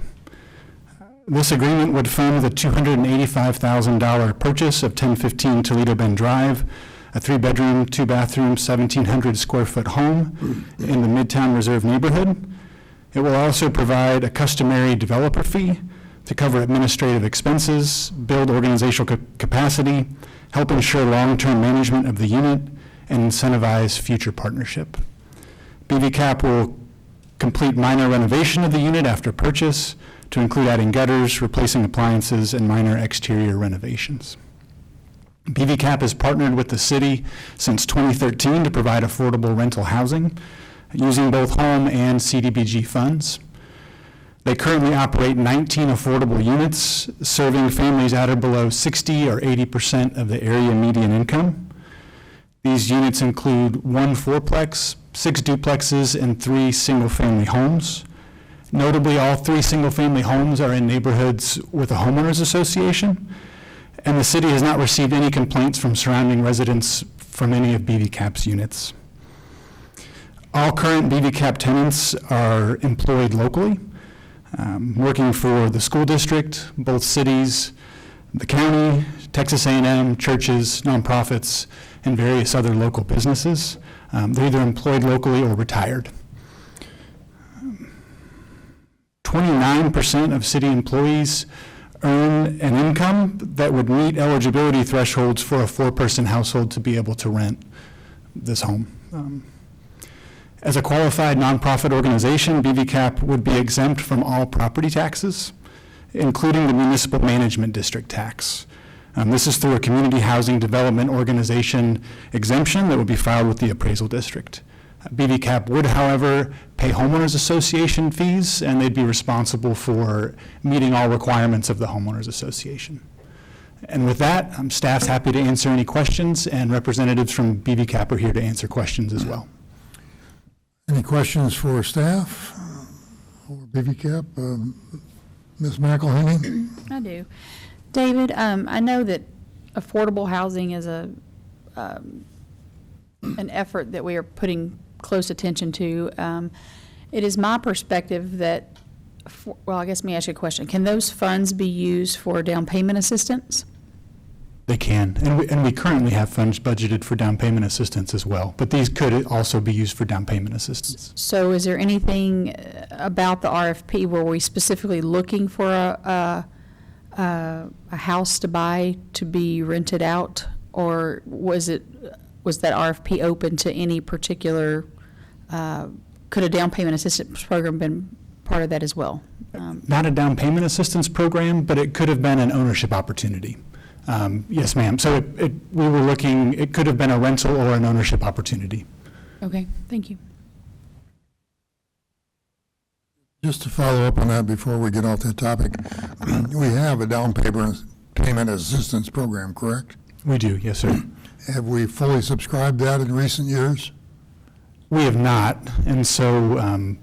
Speaker 17: This agreement would fund the $285,000 purchase of 1015 Toledo Bend Drive, a 3-bedroom, 2-bathroom, 1,700 square foot home in the Midtown Reserve neighborhood. It will also provide a customary developer fee to cover administrative expenses, build organizational capacity, help ensure long-term management of the unit, and incentivize future partnership. BVCAP will complete minor renovation of the unit after purchase to include adding gutters, replacing appliances, and minor exterior renovations. BVCAP has partnered with the city since 2013 to provide affordable rental housing using both home and CDBG funds. They currently operate 19 affordable units serving families at or below 60 or 80% of the area median income. These units include 1 fourplex, 6 duplexes, and 3 single-family homes. Notably, all 3 single-family homes are in neighborhoods with a homeowners association, and the city has not received any complaints from surrounding residents from any of BVCAP's units. All current BVCAP tenants are employed locally, working for the school district, both cities, the county, Texas A&M, churches, nonprofits, and various other local businesses. They're either employed locally or retired. 29% of city employees earn an income that would meet eligibility thresholds for a 4-person household to be able to rent this home. As a qualified nonprofit organization, BVCAP would be exempt from all property taxes, including the municipal management district tax. This is through a community housing development organization exemption that would be filed with the appraisal district. BVCAP would, however, pay homeowners association fees, and they'd be responsible for meeting all requirements of the homeowners association. And with that, staff's happy to answer any questions, and representatives from BVCAP are here to answer questions as well.
Speaker 1: Any questions for staff or BVCAP? Ms. McElhaney?
Speaker 10: I do. David, I know that affordable housing is an effort that we are putting close attention to. It is my perspective that, well, I guess let me ask you a question. Can those funds be used for down payment assistance?
Speaker 17: They can, and we currently have funds budgeted for down payment assistance as well, but these could also be used for down payment assistance.
Speaker 10: So is there anything about the RFP where we're specifically looking for a house to buy to be rented out, or was that RFP open to any particular, could a down payment assistance program been part of that as well?
Speaker 17: Not a down payment assistance program, but it could have been an ownership opportunity. Yes, ma'am. So we were looking, it could have been a rental or an ownership opportunity.
Speaker 10: Okay, thank you.
Speaker 1: Just to follow up on that before we get off that topic, we have a down payment assistance program, correct?
Speaker 17: We do, yes, sir.
Speaker 1: Have we fully subscribed that in recent years?
Speaker 17: We have not, and so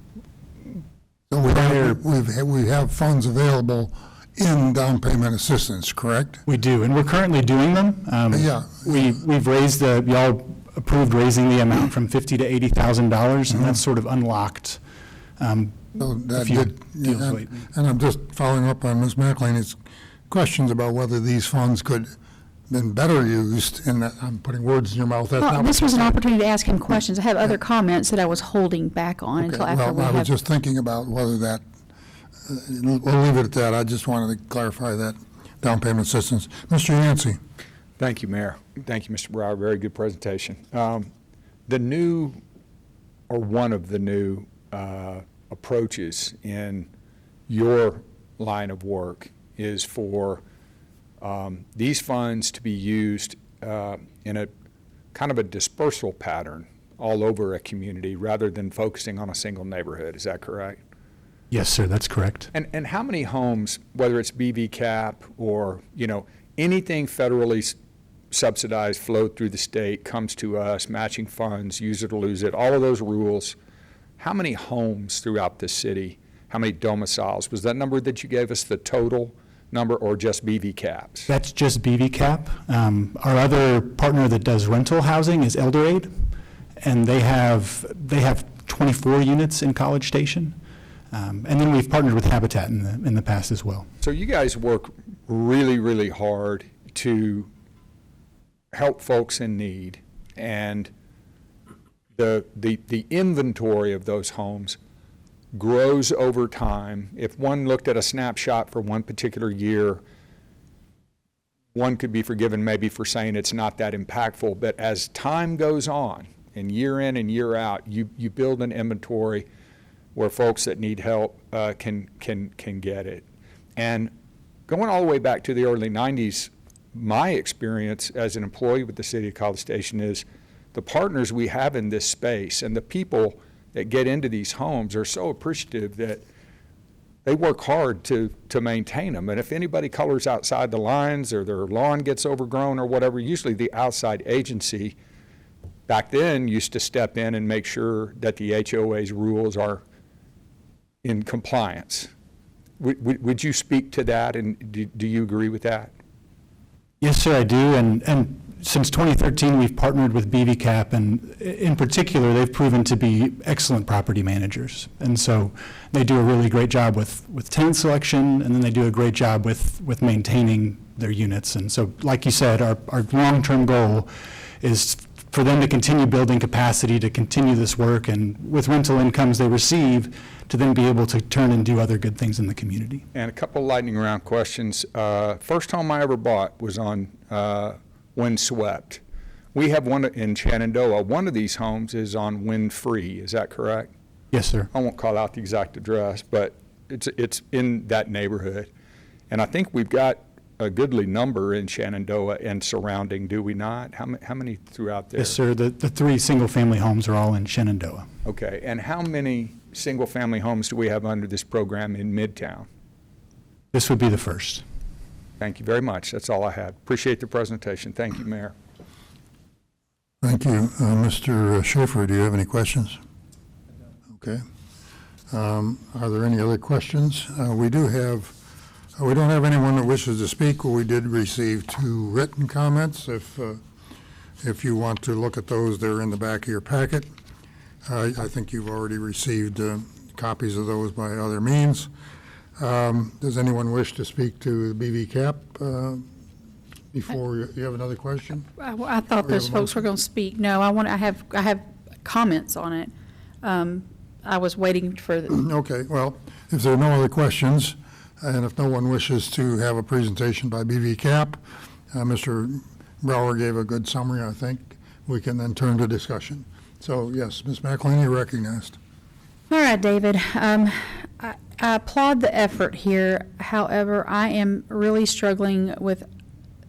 Speaker 1: we have funds available in down payment assistance, correct?
Speaker 17: we do, and we're currently doing them.
Speaker 1: Yeah.
Speaker 17: We've raised y'all approved raising the amount from $50,000 to $80,000, and that's sort of unlocked
Speaker 1: So
Speaker 17: a
Speaker 1: that
Speaker 17: few
Speaker 1: did,
Speaker 17: deals
Speaker 1: and,
Speaker 17: lately.
Speaker 1: and I'm just following up on Ms. McElhaney's questions about whether these funds could been better used, and I'm putting words in your mouth. That's
Speaker 10: Well,
Speaker 1: not
Speaker 10: this
Speaker 1: what
Speaker 10: was
Speaker 1: you
Speaker 10: an
Speaker 1: said.
Speaker 10: opportunity to ask him questions. I have other comments that I was holding back on
Speaker 1: Okay,
Speaker 10: until after we
Speaker 1: well, I was
Speaker 10: have.
Speaker 1: just thinking about whether that, we'll leave it at that. I just wanted to clarify that down payment assistance. Mr. Yancey?
Speaker 8: Thank you, Mayor. Thank you, Mr. Brower. Very good presentation. The new, or one of the new approaches in your line of work is for these funds to be used in a kind of a dispersal pattern all over a community rather than focusing on a single neighborhood. Is that correct?
Speaker 17: Yes, sir, that's correct.
Speaker 8: And how many homes, whether it's BVCAP or, anything federally subsidized, flowed through the state, comes to us, matching funds, use it or lose it, all of those rules, how many homes throughout the city, how many domiciles? Was that number that you gave us the total number or just BVCAPs?
Speaker 17: That's just BVCAP. Our other partner that does rental housing is Eldorade, and they have 24 units in College Station. And then we've partnered with Habitat in the past as well.
Speaker 8: So you guys work really, really hard to help folks in need, and the inventory of those homes grows over time. If one looked at a snapshot for one particular year, one could be forgiven maybe for saying it's not that impactful, but as time goes on, and year in and year out, you build an inventory where folks that need help can get it. And going all the way back to the early 90s, my experience as an employee with the City of College Station is the partners we have in this space and the people that get into these homes are so appreciative that they work hard to maintain them. And if anybody colors outside the lines or their lawn gets overgrown or whatever, usually the outside agency back then used to step in and make sure that the HOA's rules are in compliance. Would you speak to that, and do you agree with that?
Speaker 17: Yes, sir, I do. And since 2013, we've partnered with BVCAP, and in particular, they've proven to be excellent property managers. And so they do a really great job with tenant selection, and then they do a great job with maintaining their units. And so, like you said, our long-term goal is for them to continue building capacity, to continue this work, and with rental incomes they receive, to then be able to turn and do other good things in the community.
Speaker 8: And a couple lightning round questions. First home I ever bought was on Windswept. We have one in Shenandoah. One of these homes is on Wind Free, is that correct?
Speaker 17: Yes, sir.
Speaker 8: I won't call out the exact address, but it's in that neighborhood. And I think we've got a goodly number in Shenandoah and surrounding, do we not? How many throughout there?
Speaker 17: Yes, sir. The 3 single-family homes are all in Shenandoah.
Speaker 8: Okay, and how many single-family homes do we have under this program in Midtown?
Speaker 17: This would be the first.
Speaker 8: Thank you very much. That's all I had. Appreciate the presentation. Thank you, Mayor.
Speaker 1: Thank you. Mr. Schaefer, do you have any questions? Okay. Are there any other questions? We don't have anyone that wishes to speak. We did receive 2 written comments. If you want to look at those, they're in the back of your packet. I think you've already received copies of those by other means. Does anyone wish to speak to BV Cap before you have another question?
Speaker 10: I thought those folks were going to speak. No, I have comments on it. I was waiting for the.
Speaker 1: Okay, well, if there are no other questions, and if no one wishes to have a presentation by BV Cap, Mr. Brower gave a good summary, I think. We can then turn to discussion. So, yes, Ms. McElhaney, you're recognized.
Speaker 10: All right, David. I applaud the effort here. However, I am really struggling with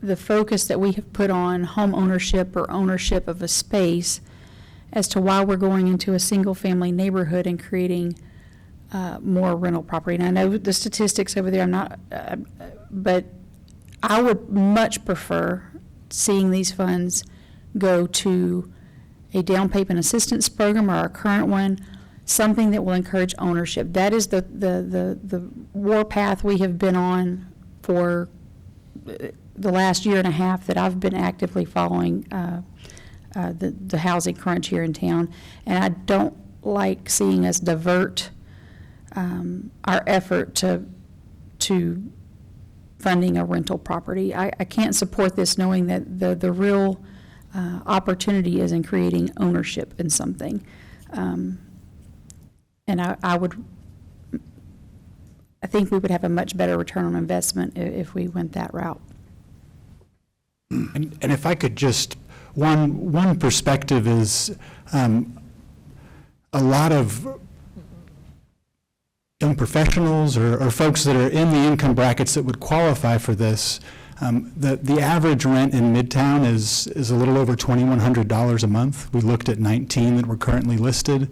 Speaker 10: the focus that we have put on home ownership or ownership of a space as to why we're going into a single-family neighborhood and creating more rental property. And I know the statistics over there, I'm not, but I would much prefer seeing these funds go to a down payment assistance program or our current one, something that will encourage ownership. That is the warpath we have been on for the last year and a half that I've been actively following the housing crunch here in town. And I don't like seeing us divert our effort to funding a rental property. I can't support this knowing that the real opportunity is in creating ownership in something. And I think we would have a much better return on investment if we went that route.
Speaker 17: And if I could just, one perspective is a lot of young professionals or folks that are in the income brackets that would qualify for this. The average rent in Midtown is a little over $2,100 a month. We looked at 19 that were currently listed.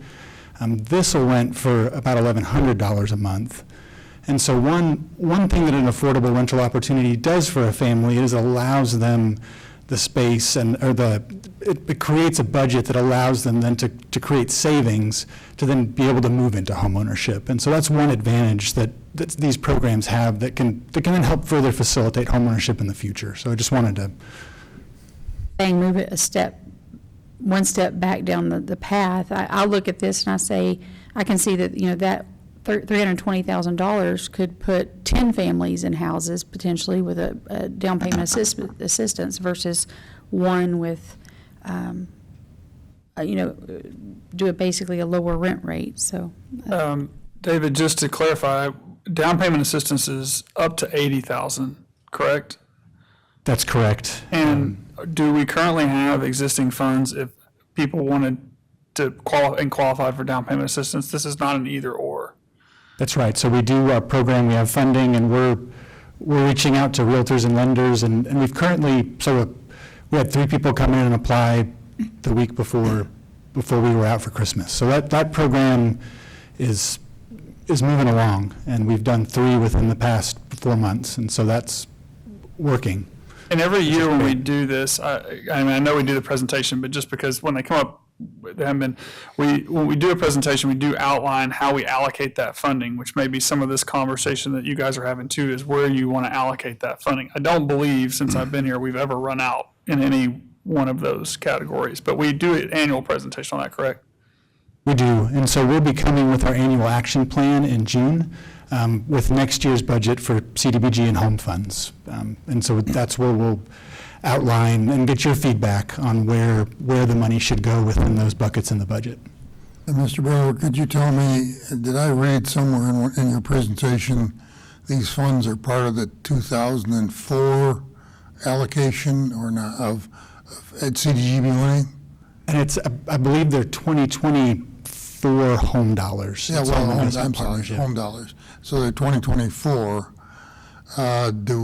Speaker 17: This will rent for about $1,100 a month. And so one thing that an affordable rental opportunity does for a family is allows them the space it creates a budget that allows them then to create savings to then be able to move into homeownership. And so that's one advantage that these programs have that can then help further facilitate homeownership in the future. So I just wanted to
Speaker 10: Move it one step back down the path. I look at this and I say, I can see that, that $320,000 could put 10 families in houses potentially with a down payment assistance versus one with, do basically a lower rent rate. So,
Speaker 14: David, just to clarify, down payment assistance is up to $80,000, correct?
Speaker 17: That's correct.
Speaker 14: And do we currently have existing funds if people wanted to qualify for down payment assistance? This is not an either or.
Speaker 17: That's right. So we do our program, we have funding, and we're reaching out to realtors and lenders, and we've currently, we had 3 people come in and apply the week before we were out for Christmas. So that program is moving along, and we've done 3 within the past 4 months, and so that's working.
Speaker 14: And every year when we do this, I know we do the presentation, but just because when they come up, they haven't been, when we do a presentation, we do outline how we allocate that funding, which may be some of this conversation that you guys are having too, is where you want to allocate that funding. I don't believe, since I've been here, we've ever run out in any one of those categories, but we do an annual presentation on that, correct?
Speaker 17: We do, and so we'll be coming with our annual action plan in June with next year's budget for CDBG and home funds. And so that's where we'll outline and get your feedback on where the money should go within those buckets in the budget.
Speaker 1: Mr. Brower, could you tell me, did I read somewhere in your presentation, these funds are part of the 2004 allocation or not, at CDGB money?
Speaker 17: And it's, I believe they're 2024 home dollars.
Speaker 1: Yeah,
Speaker 17: It's
Speaker 1: well,
Speaker 17: Home
Speaker 1: I'm
Speaker 17: Investment
Speaker 1: sorry,
Speaker 17: Partnership.
Speaker 1: home dollars. So they're 2024. Do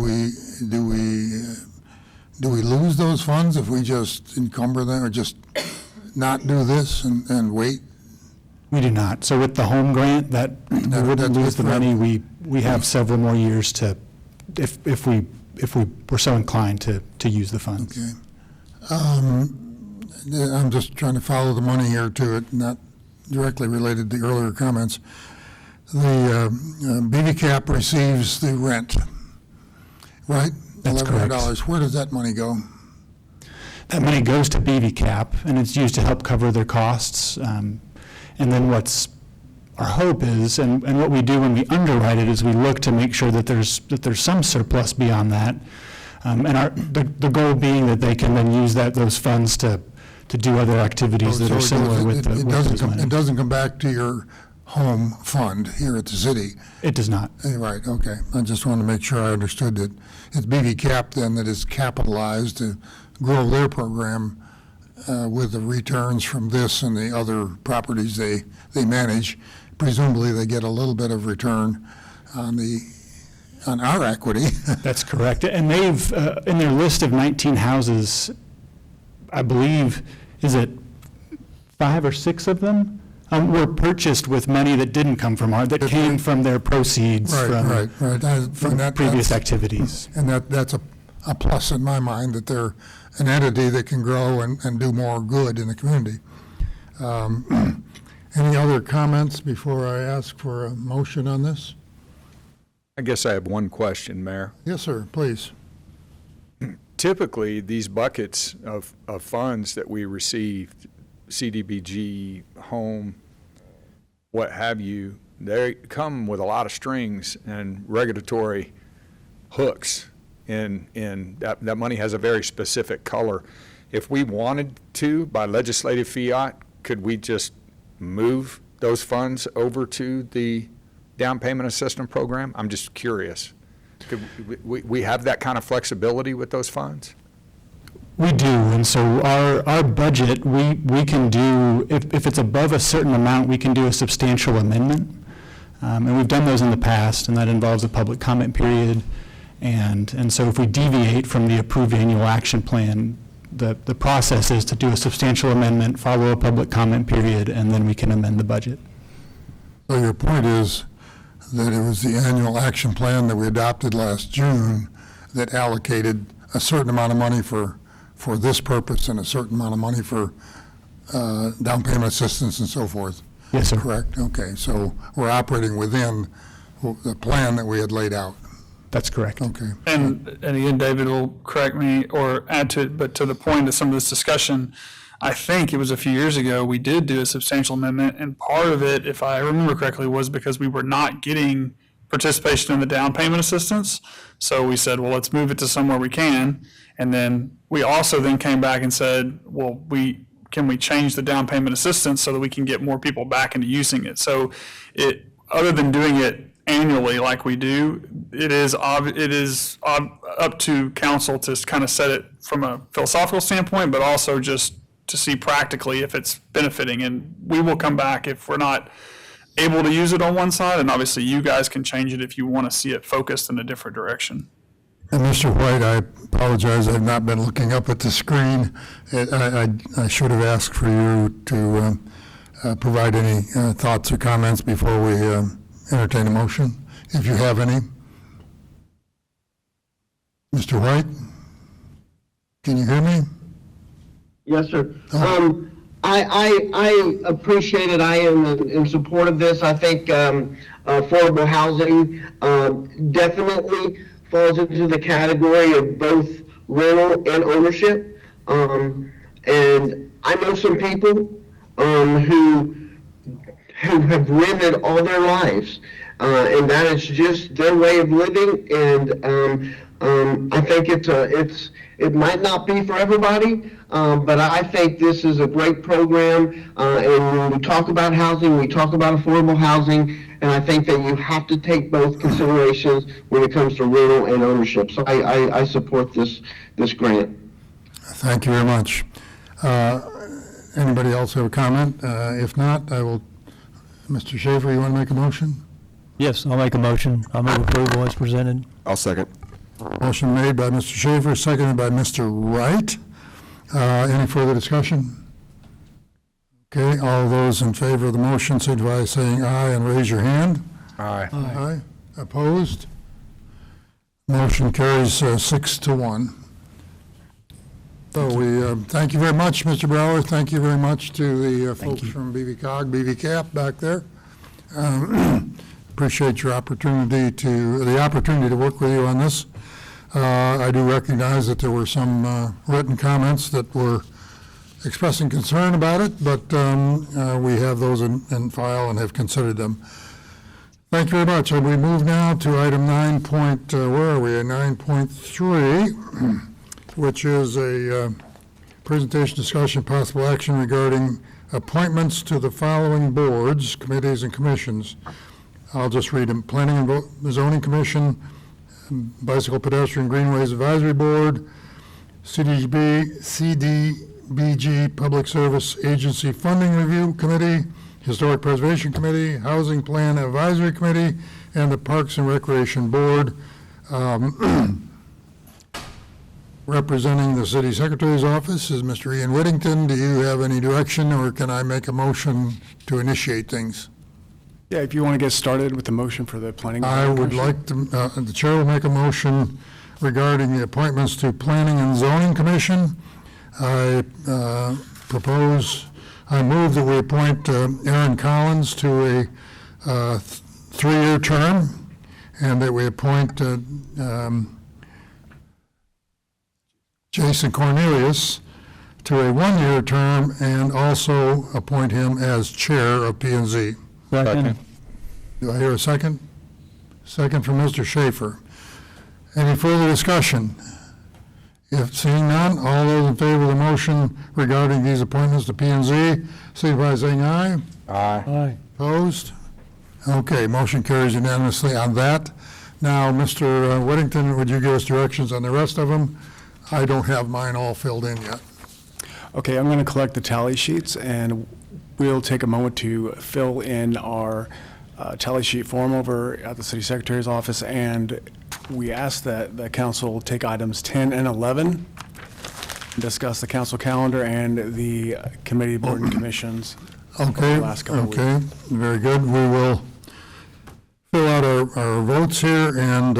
Speaker 1: we lose those funds if we just encumber them or just not do this and wait?
Speaker 17: We do not. So with the home grant, we wouldn't
Speaker 1: that's
Speaker 17: lose
Speaker 1: good
Speaker 17: the
Speaker 1: for
Speaker 17: money. We have several more years to, if we were so inclined to use the funds.
Speaker 1: Okay. I'm just trying to follow the money here to it, not directly related to the earlier comments. The BV Cap receives the rent, right?
Speaker 17: That's correct.
Speaker 1: $1,100. Where does that money go?
Speaker 17: That money goes to BV Cap, and it's used to help cover their costs. And then what's our hope is, and what we do when we underwrite it, is we look to make sure that there's some surplus beyond that. And the goal being that they can then use those funds to do other activities that
Speaker 1: So
Speaker 17: are similar with those money.
Speaker 1: It doesn't come back to your home fund here at the city?
Speaker 17: It does not.
Speaker 1: Right, okay. I just wanted to make sure I understood that it's BV Cap then that is capitalized to grow their program with the returns from this and the other properties they manage. Presumably they get a little bit of return on our equity.
Speaker 17: That's correct. And they've, in their list of 19 houses, I believe, is it 5 or 6 of them? Were purchased with money that didn't come from that came from their proceeds
Speaker 1: Right.
Speaker 17: from previous activities.
Speaker 1: And that's a plus in my mind, that they're an entity that can grow and do more good in the community. Any other comments before I ask for a motion on this?
Speaker 8: I guess I have one question, Mayor.
Speaker 1: Yes, sir, please.
Speaker 8: Typically, these buckets of funds that we receive, CDBG, home, what have you, they come with a lot of strings and regulatory hooks, and that money has a very specific color. If we wanted to, by legislative fiat, could we just move those funds over to the down payment assistance program? I'm just curious. Could we have that kind of flexibility with those funds?
Speaker 17: We do, and so our budget, we can do, if it's above a certain amount, we can do a substantial amendment. And we've done those in the past, and that involves a public comment period. And so if we deviate from the approved annual action plan, the process is to do a substantial amendment, follow a public comment period, and then we can amend the budget.
Speaker 1: So your point is that it was the annual action plan that we adopted last June that allocated a certain amount of money for this purpose and a certain amount of money for down payment assistance and so forth.
Speaker 17: Yes, sir.
Speaker 1: Correct? Okay, so we're operating within the plan that we had laid out.
Speaker 17: That's correct.
Speaker 1: Okay.
Speaker 14: And again, David will correct me or add to it, but to the point of some of this discussion, I think it was a few years ago, we did do a substantial amendment, and part of it, if I remember correctly, was because we were not getting participation in the down payment assistance. So we said, well, let's move it to somewhere we can. And then we also then came back and said, well, can we change the down payment assistance so that we can get more people back into using it? So other than doing it annually like we do, it is up to council to kind of set it from a philosophical standpoint, but also just to see practically if it's benefiting. And we will come back if we're not able to use it on one side, and obviously you guys can change it if you want to see it focused in a different direction.
Speaker 1: And Mr. White, I apologize, I've not been looking up at the screen. I should have asked for you to provide any thoughts or comments before we entertain a motion, if you have any. Mr. White, can you hear me?
Speaker 13: Yes, sir. I appreciate it. I am in support of this. I think affordable housing definitely falls into the category of both rental and ownership. And I know some people who have rented all their lives, and that is just their way of living. And I think it might not be for everybody, but I think this is a great program. And when we talk about housing, we talk about affordable housing, and I think that you have to take both considerations when it comes to rental and ownership. So I support this grant.
Speaker 1: Thank you very much. Anybody else have a comment? If not, I will, Mr. Schaefer, you want to make a motion?
Speaker 6: Yes, I'll make a motion. I'll move approval as presented.
Speaker 11: I'll second.
Speaker 1: Motion made by Mr. Schaefer, seconded by Mr. Wright. Any further discussion? Okay, all those in favor of the motion signify by saying aye and raise your hand.
Speaker 8: Aye.
Speaker 1: Aye. Opposed? Motion carries 6-1. So we thank you very much, Mr. Brower. Thank you very much to the folks from BVCOG, BVCAP back there. Appreciate your opportunity to work with you on this. I do recognize that there were some written comments that were expressing concern about it, but we have those in file and have considered them. Thank you very much. And we move now to item 9.3, which is a presentation, discussion, possible action regarding appointments to the following boards, committees, and commissions. I'll just read them. Planning and Zoning Commission, Bicycle Pedestrian Greenways Advisory Board, CDBG Public Service Agency Funding Review Committee, Historic Preservation Committee, Housing Plan Advisory Committee, and the Parks and Recreation Board. Representing the City Secretary's office is Mr. Ian Whittington. Do you have any direction, or can I make a motion to initiate things?
Speaker 18: Yeah, if you want to get started with the motion for the planning.
Speaker 1: I would like to, the chair will make a motion regarding the appointments to Planning and Zoning Commission. I move that we appoint Aaron Collins to a 3-year term, and that we appoint Jason Cornelius to a 1-year term, and also appoint him as chair of P&Z.
Speaker 6: Second.
Speaker 1: Do I hear a second? Second from Mr. Schaefer. Any further discussion? If seeing none, all those in favor of the motion regarding these appointments to P&Z, signify by saying aye.
Speaker 8: Aye.
Speaker 6: Aye.
Speaker 1: Opposed? Okay, motion carries unanimously on that. Now, Mr. Whittington, would you give us directions on the rest of them? I don't have mine all filled in yet.
Speaker 18: Okay, I'm going to collect the tally sheets, and we'll take a moment to fill in our tally sheet form over at the City Secretary's office, and we ask that the council take items 10 and 11, and discuss the council calendar and the committee, board, and commissions.
Speaker 1: Okay,
Speaker 18: Last couple of
Speaker 1: okay, very good. We will fill out our votes here, and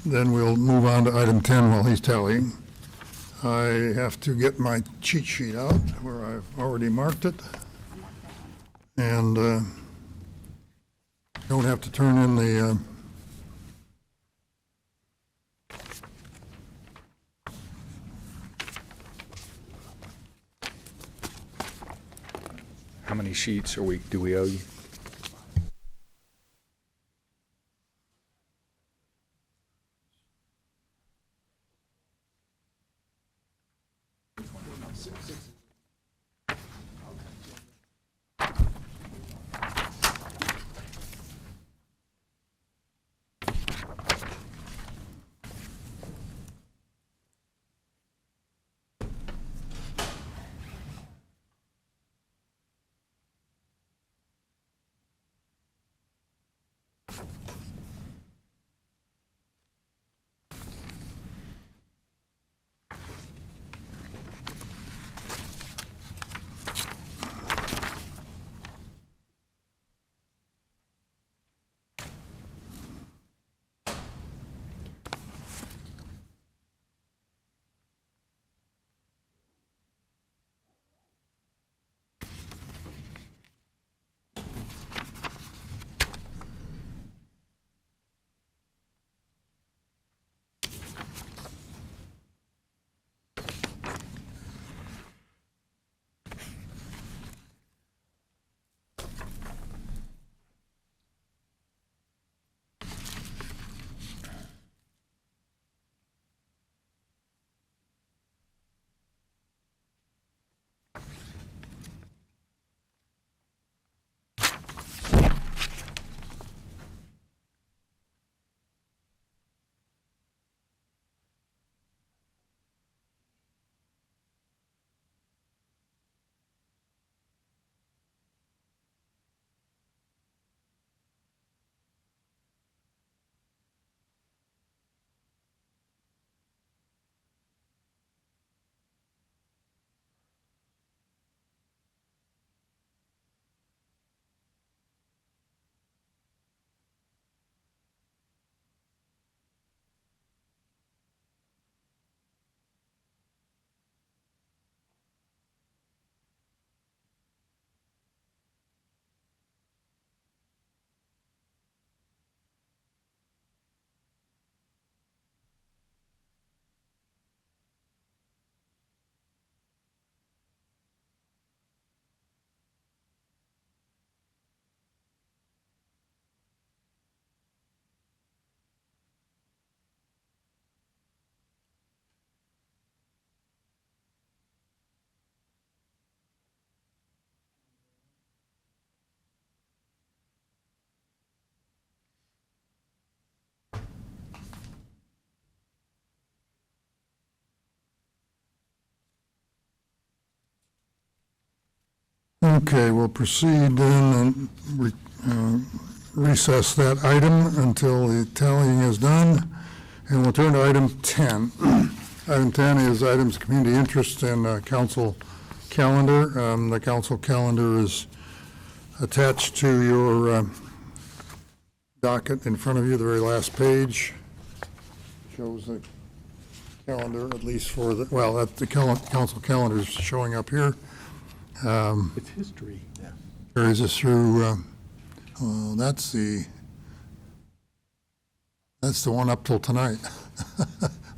Speaker 1: then we'll move on to item 10 while he's tallying. I have to get my cheat sheet out where I've already marked it. And don't have to turn in the
Speaker 8: How many sheets do we owe you?
Speaker 1: Okay, we'll proceed then and recess that item until the tallying is done, and we'll turn to item 10. Item 10 is items of community interest in council calendar. The council calendar is attached to your docket in front of you. The very last page shows the calendar, at least for the, well, the council calendar is showing up here.
Speaker 18: It's history.
Speaker 1: Carries us through, that's the one up till tonight.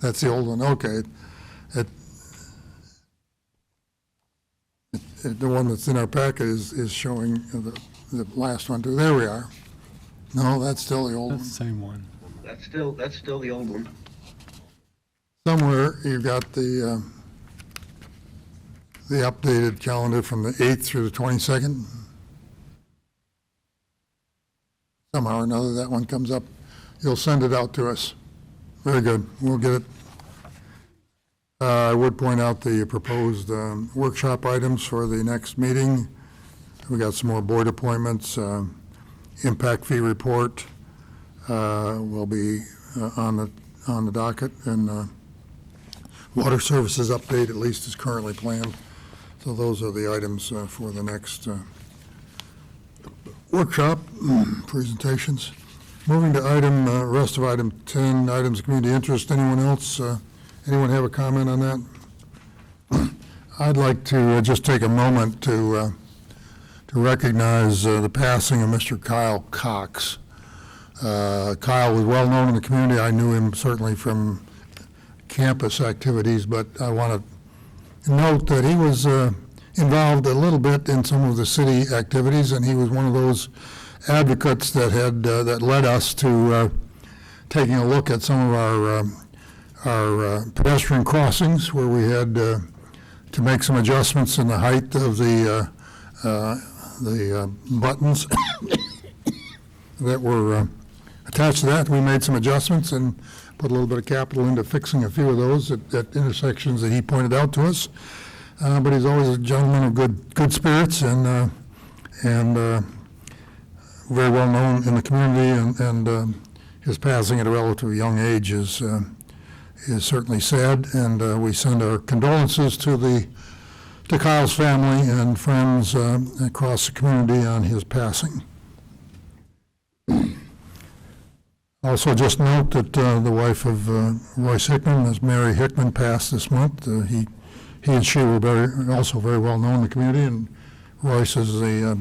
Speaker 1: That's the old one, okay. The one that's in our packet is showing the last one too. There we are. No, that's still the old one.
Speaker 12: That's the same one.
Speaker 13: That's still the old one.
Speaker 1: Somewhere you've got the updated calendar from the 8th through the 22nd. Somehow or another, that one comes up. You'll send it out to us. Very good. We'll get it. I would point out the proposed workshop items for the next meeting. We got some more board appointments. Impact fee report will be on the docket, and water services update at least is currently planned. So those are the items for the next workshop presentations. Moving to rest of item 10, items of community interest. Anyone else? Anyone have a comment on that? I'd like to just take a moment to recognize the passing of Mr. Kyle Cox. Kyle was well known in the community. I knew him certainly from campus activities, but I want to note that he was involved a little bit in some of the city activities, and he was one of those advocates that had that led us to taking a look at some of our pedestrian crossings, where we had to make some adjustments in the height of the buttons that were attached to that. We made some adjustments and put a little bit of capital into fixing a few of those at intersections that he pointed out to us. But he's always a gentleman of good spirits and very well known in the community, and his passing at a relatively young age is certainly sad, and we send our condolences to Kyle's family and friends across the community on his passing. Also, just note that the wife of Royce Hickman, Ms. Mary Hickman, passed this month. He and she were also very well known in the community, and Royce is the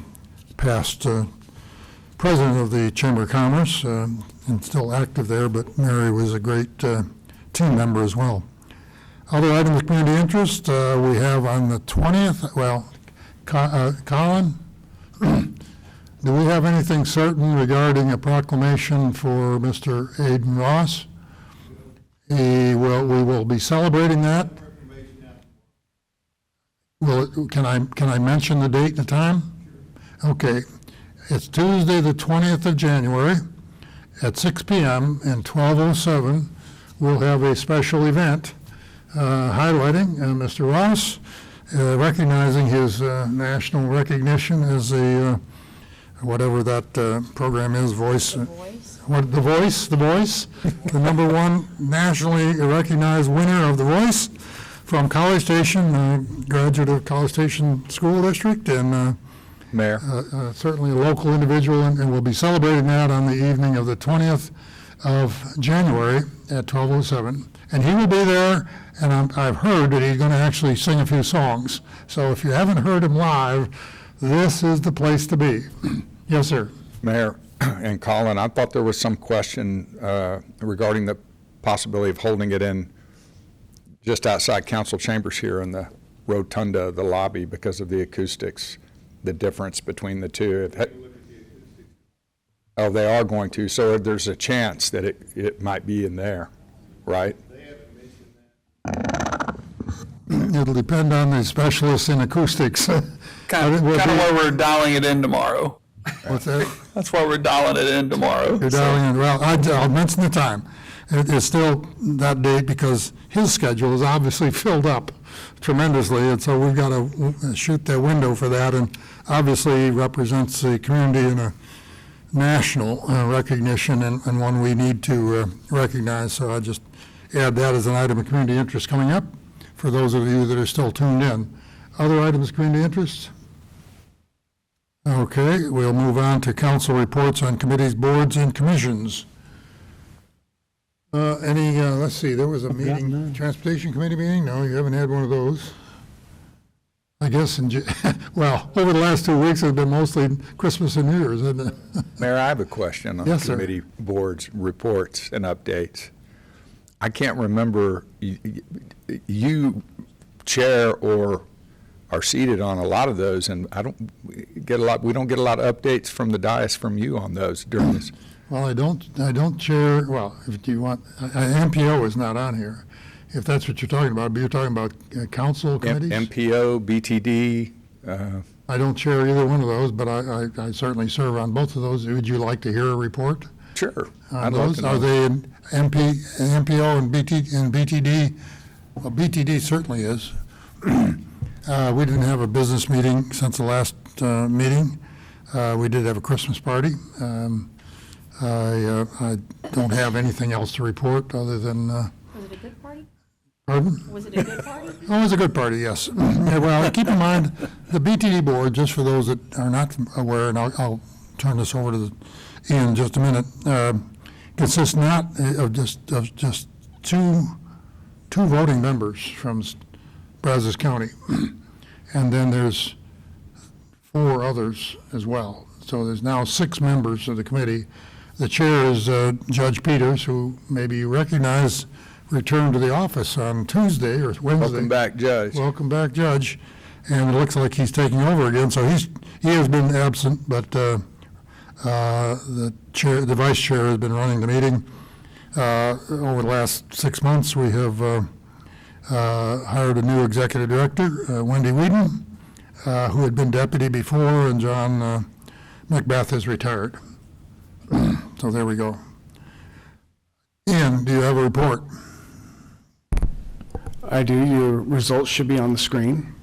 Speaker 1: past president of the Chamber of Commerce and still active there, but Mary was a great team member as well. Other items of community interest we have on the 20th. Well, Colin, do we have anything certain regarding a proclamation for Mr. Aiden Ross? We will be celebrating that. Can I mention the date and the time? Okay. It's Tuesday, the 20th of January at 6 p.m. and 12:07. We'll have a special event highlighting Mr. Ross, recognizing his national recognition as a whatever that program is, Voice. The Voice, the number one nationally recognized winner of The Voice from College Station, graduate of College Station School District, and
Speaker 8: Mayor.
Speaker 1: Certainly a local individual, and we'll be celebrating that on the evening of the 20th of January at 12:07. And he will be there, and I've heard that he's going to actually sing a few songs. So if you haven't heard him live, this is the place to be. Yes, sir.
Speaker 8: Mayor and Colin, I thought there was some question regarding the possibility of holding it in just outside council chambers here in the rotunda of the lobby because of the acoustics, the difference between the two. Oh, they are going to. So there's a chance that it might be in there, right?
Speaker 1: It'll depend on the specialists in acoustics.
Speaker 14: Kind of why we're dialing it in tomorrow.
Speaker 1: What's that?
Speaker 14: That's why we're dialing it in tomorrow.
Speaker 1: You're dialing in. Well, I'll mention the time. It's still that date because his schedule is obviously filled up tremendously, and so we've got to shoot that window for that, and obviously he represents the community in a national recognition and one we need to recognize, so I just add that as an item of community interest coming up for those of you that are still tuned in. Other items of community interest? Okay, we'll move on to council reports on committees, boards, and commissions. Let's see, there was a meeting, Transportation Committee meeting? No, you haven't had one of those. I guess, well, over the last 2 weeks, it's been mostly Christmas and New Year's, hasn't it?
Speaker 8: Mayor, I have a question on
Speaker 1: Yes, sir.
Speaker 8: committee boards, reports, and updates. I can't remember, you chair or are seated on a lot of those, and we don't get a lot of updates from the dais from you on those during this.
Speaker 1: Well, I don't chair, well, if you want, MPO is not on here. If that's what you're talking about, but you're talking about council committees?
Speaker 8: MPO, BTD.
Speaker 1: I don't chair either one of those, but I certainly serve on both of those. Would you like to hear a report?
Speaker 8: Sure.
Speaker 1: On
Speaker 8: I'd love
Speaker 1: those?
Speaker 8: to know.
Speaker 1: Are they in MPO and BTD? Well, BTD certainly is. We didn't have a business meeting since the last meeting. We did have a Christmas party. I don't have anything else to report other than.
Speaker 10: Was it a good party?
Speaker 1: Pardon?
Speaker 10: Was it a good party?
Speaker 1: Oh, it was a good party, yes. Yeah, well, keep in mind, the BTD board, just for those that are not aware, and I'll turn this over to Ian in just a minute, consists not of just two voting members from Brazos County, and then there's 4 others as well. So there's now 6 members of the committee. The chair is Judge Peters, who maybe you recognize, returned to the office on Tuesday or Wednesday.
Speaker 8: Welcome back, Judge.
Speaker 1: Welcome back, Judge. And it looks like he's taking over again. So he has been absent, but the vice chair has been running the meeting. Over the last 6 months, we have hired a new executive director, Wendy Whedon, who had been deputy before, and John Macbeth has retired. So there we go. Ian, do you have a report?
Speaker 18: I do. Your results should be on the screen.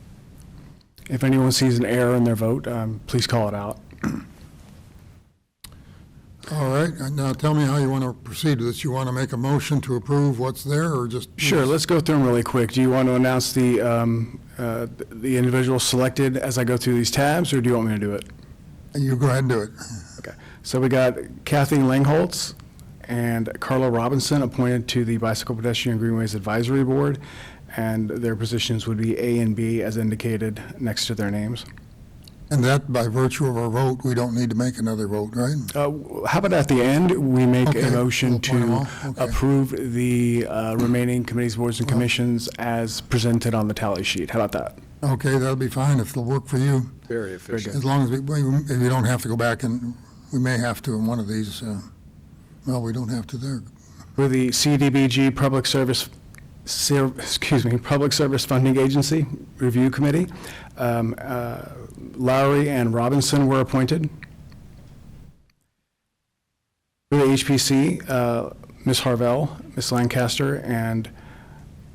Speaker 18: If anyone sees an error in their vote, please call it out.
Speaker 1: All right, now tell me how you want to proceed with this. You want to make a motion to approve what's there, or just?
Speaker 18: Sure, let's go through them really quick. Do you want to announce the individual selected as I go through these tabs, or do you want me to do it?
Speaker 1: You go ahead and do it.
Speaker 18: Okay. So we got Kathy Langholtz and Carla Robinson appointed to the Bicycle Pedestrian Greenways Advisory Board, and their positions would be A and B as indicated next to their names.
Speaker 1: And that, by virtue of our vote, we don't need to make another vote, right?
Speaker 18: How about at the end, we make
Speaker 1: Okay,
Speaker 18: a motion
Speaker 1: we'll point them
Speaker 18: to
Speaker 1: all. Okay.
Speaker 18: approve the remaining committees, boards, and commissions as presented on the tally sheet. How about that?
Speaker 1: Okay, that'll be fine if it'll work for you.
Speaker 8: Very efficient.
Speaker 1: As long as if we don't have to go back, and we may have to in one of these, well, we don't have to there.
Speaker 18: For the CDBG Public Service Funding Agency Review Committee, Lowry and Robinson were appointed. For the HPC, Ms. Harvell, Ms. Lancaster, and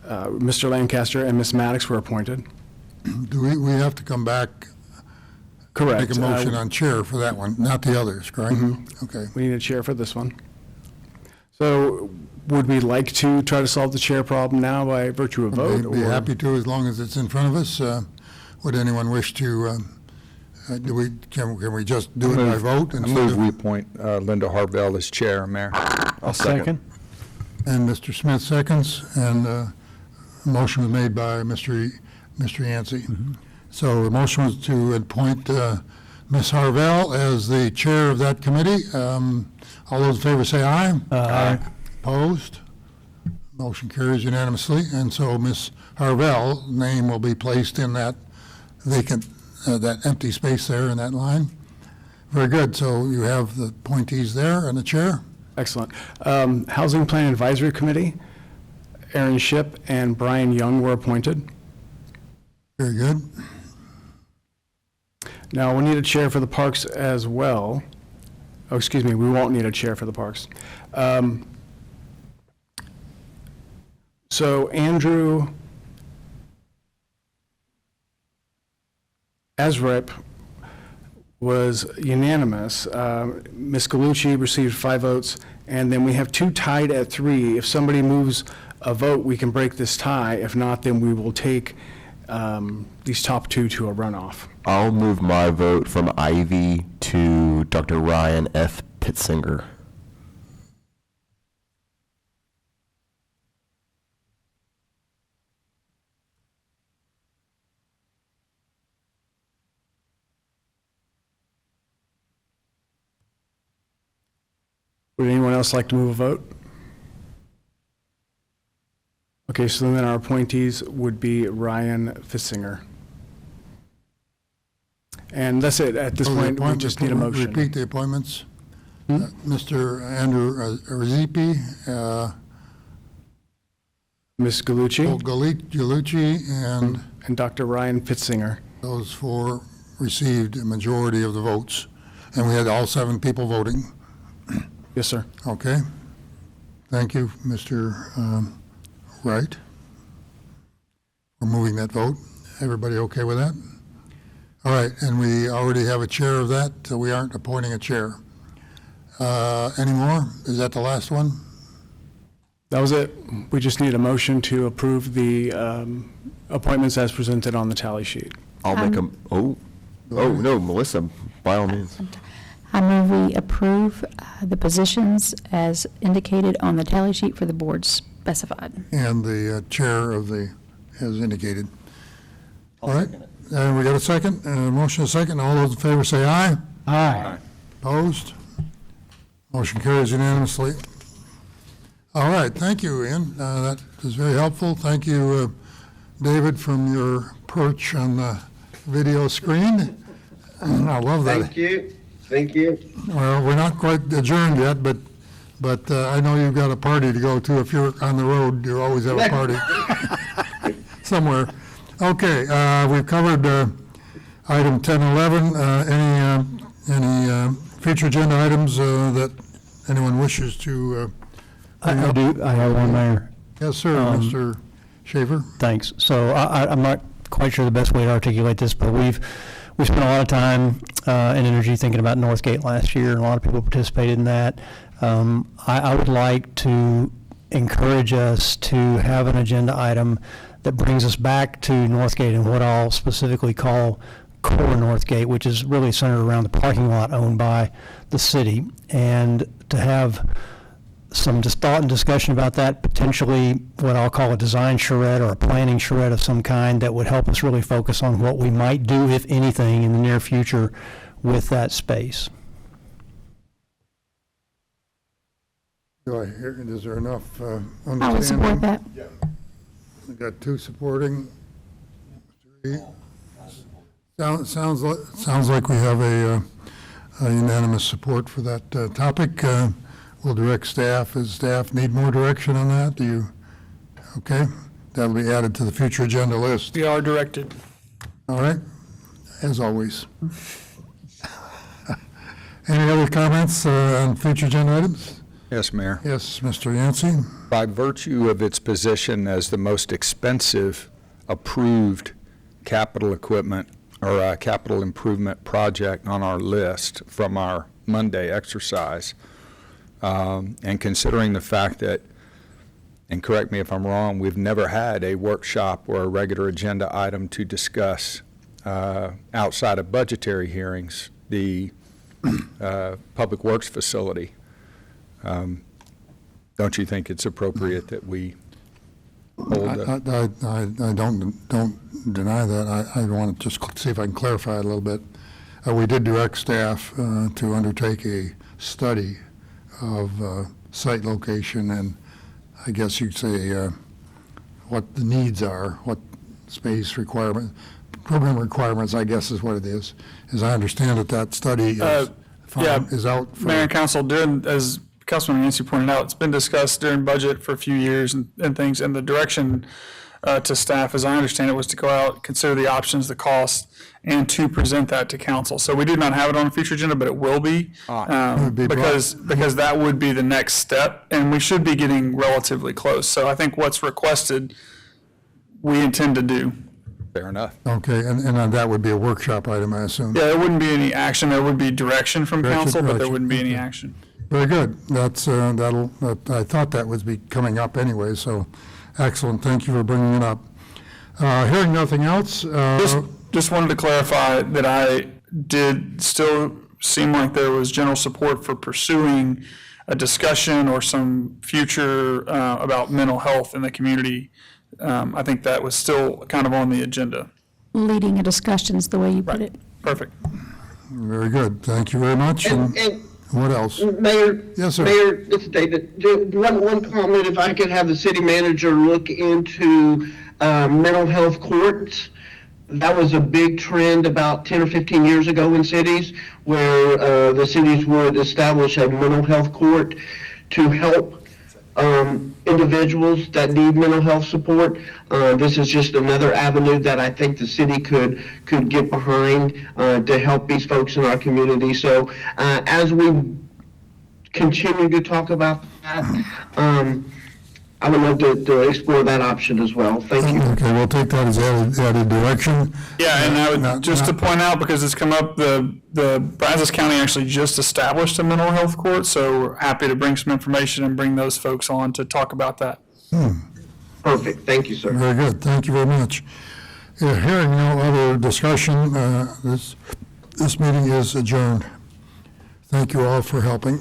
Speaker 18: Mr. Lancaster and Ms. Maddox were appointed.
Speaker 1: Do we have to come back?
Speaker 18: Correct.
Speaker 1: Make a motion on chair for that one, not the others, correct? Okay.
Speaker 18: We need a chair for this one. So would we like to try to solve the chair problem now by virtue of vote?
Speaker 1: I'd be
Speaker 18: or-
Speaker 1: happy to, as long as it's in front of us. Would anyone wish to, can we just do it by vote?
Speaker 8: I
Speaker 1: instead
Speaker 8: move
Speaker 1: of-
Speaker 8: we appoint Linda Harvell as chair, Mayor.
Speaker 11: I'll second.
Speaker 1: And Mr. Smith seconds, and a motion was made by Mr. Yancey. So the motion was to appoint Ms. Harvell as the chair of that committee. All those in favor say aye.
Speaker 6: Aye.
Speaker 1: Opposed? Motion carries unanimously, and so Ms. Harvell's name will be placed in that vacant, that empty space there in that line. Very good, so you have the appointees there and the chair.
Speaker 18: Excellent. Housing Plan Advisory Committee, Aaron Ship and Brian Young were appointed.
Speaker 1: Very good.
Speaker 18: Now, we need a chair for the parks as well. Oh, excuse me, we won't need a chair for the parks. So Andrew Azrep was unanimous. Ms. Galucci received 5 votes, and then we have 2 tied at 3. If somebody moves a vote, we can break this tie. If not, then we will take these top 2 to a runoff.
Speaker 11: I'll move my vote from Ivy to Dr. Ryan F. Pittsinger.
Speaker 18: Would anyone else like to move a vote? Okay, so then our appointees would be Ryan Fissinger. And that's it. At this point, we just need a motion.
Speaker 1: Repeat the appointments. Mr. Andrew Arzipi,
Speaker 18: Ms. Galucci.
Speaker 1: Galucci,
Speaker 18: and Dr. Ryan Fitsinger.
Speaker 1: those 4 received a majority of the votes. And we had all 7 people voting.
Speaker 18: Yes, sir.
Speaker 1: Okay. Thank you, Mr. Wright, for moving that vote. Everybody okay with that? All right, and we already have a chair of that, so we aren't appointing a chair. Any more? Is that the last one?
Speaker 18: That was it. We just need a motion to approve the appointments as presented on the tally sheet.
Speaker 11: I'll make them. Oh, no, Melissa, by all means.
Speaker 10: I move we approve the positions as indicated on the tally sheet for the boards specified.
Speaker 1: And the chair of the, as indicated. All right, and we got a second, motion a second. All those in favor say aye.
Speaker 12: Aye.
Speaker 1: Opposed? Motion carries unanimously. All right, thank you, Ian. That is very helpful. Thank you, David, from your perch on the video screen. I love that.
Speaker 13: Thank you. Thank you.
Speaker 1: Well, we're not quite adjourned yet, but I know you've got a party to go to. If you're on the road, you always have a party somewhere. Okay, we've covered item 10 and 11. Any future agenda items that anyone wishes to bring
Speaker 6: I
Speaker 1: up?
Speaker 6: do, I have one, Mayor.
Speaker 1: Yes, sir, Mr. Shaver.
Speaker 6: Thanks. So I'm not quite sure the best way to articulate this, but we spent a lot of time and energy thinking about Northgate last year, and a lot of people participated in that. I would like to encourage us to have an agenda item that brings us back to Northgate and what I'll specifically call core Northgate, which is really centered around the parking lot owned by the city, and to have some just thought and discussion about that, potentially what I'll call a design charrette or a planning charrette of some kind that would help us really focus on what we might do, if anything, in the near future with that space.
Speaker 1: Do I hear, is there enough understanding?
Speaker 10: I would support that.
Speaker 1: We got 2 supporting. 3. Sounds like we have a unanimous support for that topic. We'll direct staff. Does staff need more direction on that? Do you? Okay, that'll be added to the future agenda list.
Speaker 14: We are directed.
Speaker 1: All right, as always. Any other comments on future agenda items?
Speaker 8: Yes, Mayor.
Speaker 1: Yes, Mr. Yancey.
Speaker 8: By virtue of its position as the most expensive approved capital equipment or capital improvement project on our list from our Monday exercise, and considering the fact that, and correct me if I'm wrong, we've never had a workshop or a regular agenda item to discuss outside of budgetary hearings, the Public Works facility. Don't you think it's appropriate that we hold
Speaker 1: I don't deny that. I want to just see if I can clarify it a little bit. We did direct staff to undertake a study of site location and I guess you'd say what the needs are, what space requirement, program requirements, I guess is what it is. As I understand it, that study is out. For
Speaker 14: Mayor and Council, as Councilman Yancey pointed out, it's been discussed during budget for a few years and things, and the direction to staff, as I understand it, was to go out, consider the options, the costs, and to present that to council. So we do not have it on a future agenda, but it will be,
Speaker 1: Would be
Speaker 14: because that would be the next step, and we should be getting relatively close. So I think what's requested, we intend to do.
Speaker 8: Fair enough.
Speaker 1: Okay, and that would be a workshop item, I assume?
Speaker 14: Yeah, there wouldn't be any action. There would be direction from
Speaker 1: Direction,
Speaker 14: council, but there
Speaker 1: direction,
Speaker 14: wouldn't be any
Speaker 1: okay.
Speaker 14: action.
Speaker 1: Very good. That's, I thought that would be coming up anyway, so excellent. Thank you for bringing it up. Hearing nothing else,
Speaker 14: Just wanted to clarify that I did still seem like there was general support for pursuing a discussion or some future about mental health in the community. I think that was still kind of on the agenda.
Speaker 10: Leading a discussion is the way you put it.
Speaker 14: Perfect.
Speaker 1: very good. Thank you very much.
Speaker 13: And
Speaker 1: What else?
Speaker 13: Mayor?
Speaker 1: Yes, sir.
Speaker 13: Mayor, this is David. One comment, if I could have the city manager look into mental health courts. That was a big trend about 10 or 15 years ago in cities, where the cities would establish a mental health court to help individuals that need mental health support. This is just another avenue that I think the city could get behind to help these folks in our community. So as we continue to talk about that, I would love to explore that option as well. Thank you.
Speaker 1: Okay, we'll take that as added direction.
Speaker 14: Yeah, and I would, just to point out, because it's come up, the Brazos County actually just established a mental health court, so we're happy to bring some information and bring those folks on to talk about that.
Speaker 13: Perfect. Thank you, sir.
Speaker 1: Very good. Thank you very much. Hearing no other discussion, this meeting is adjourned. Thank you all for helping.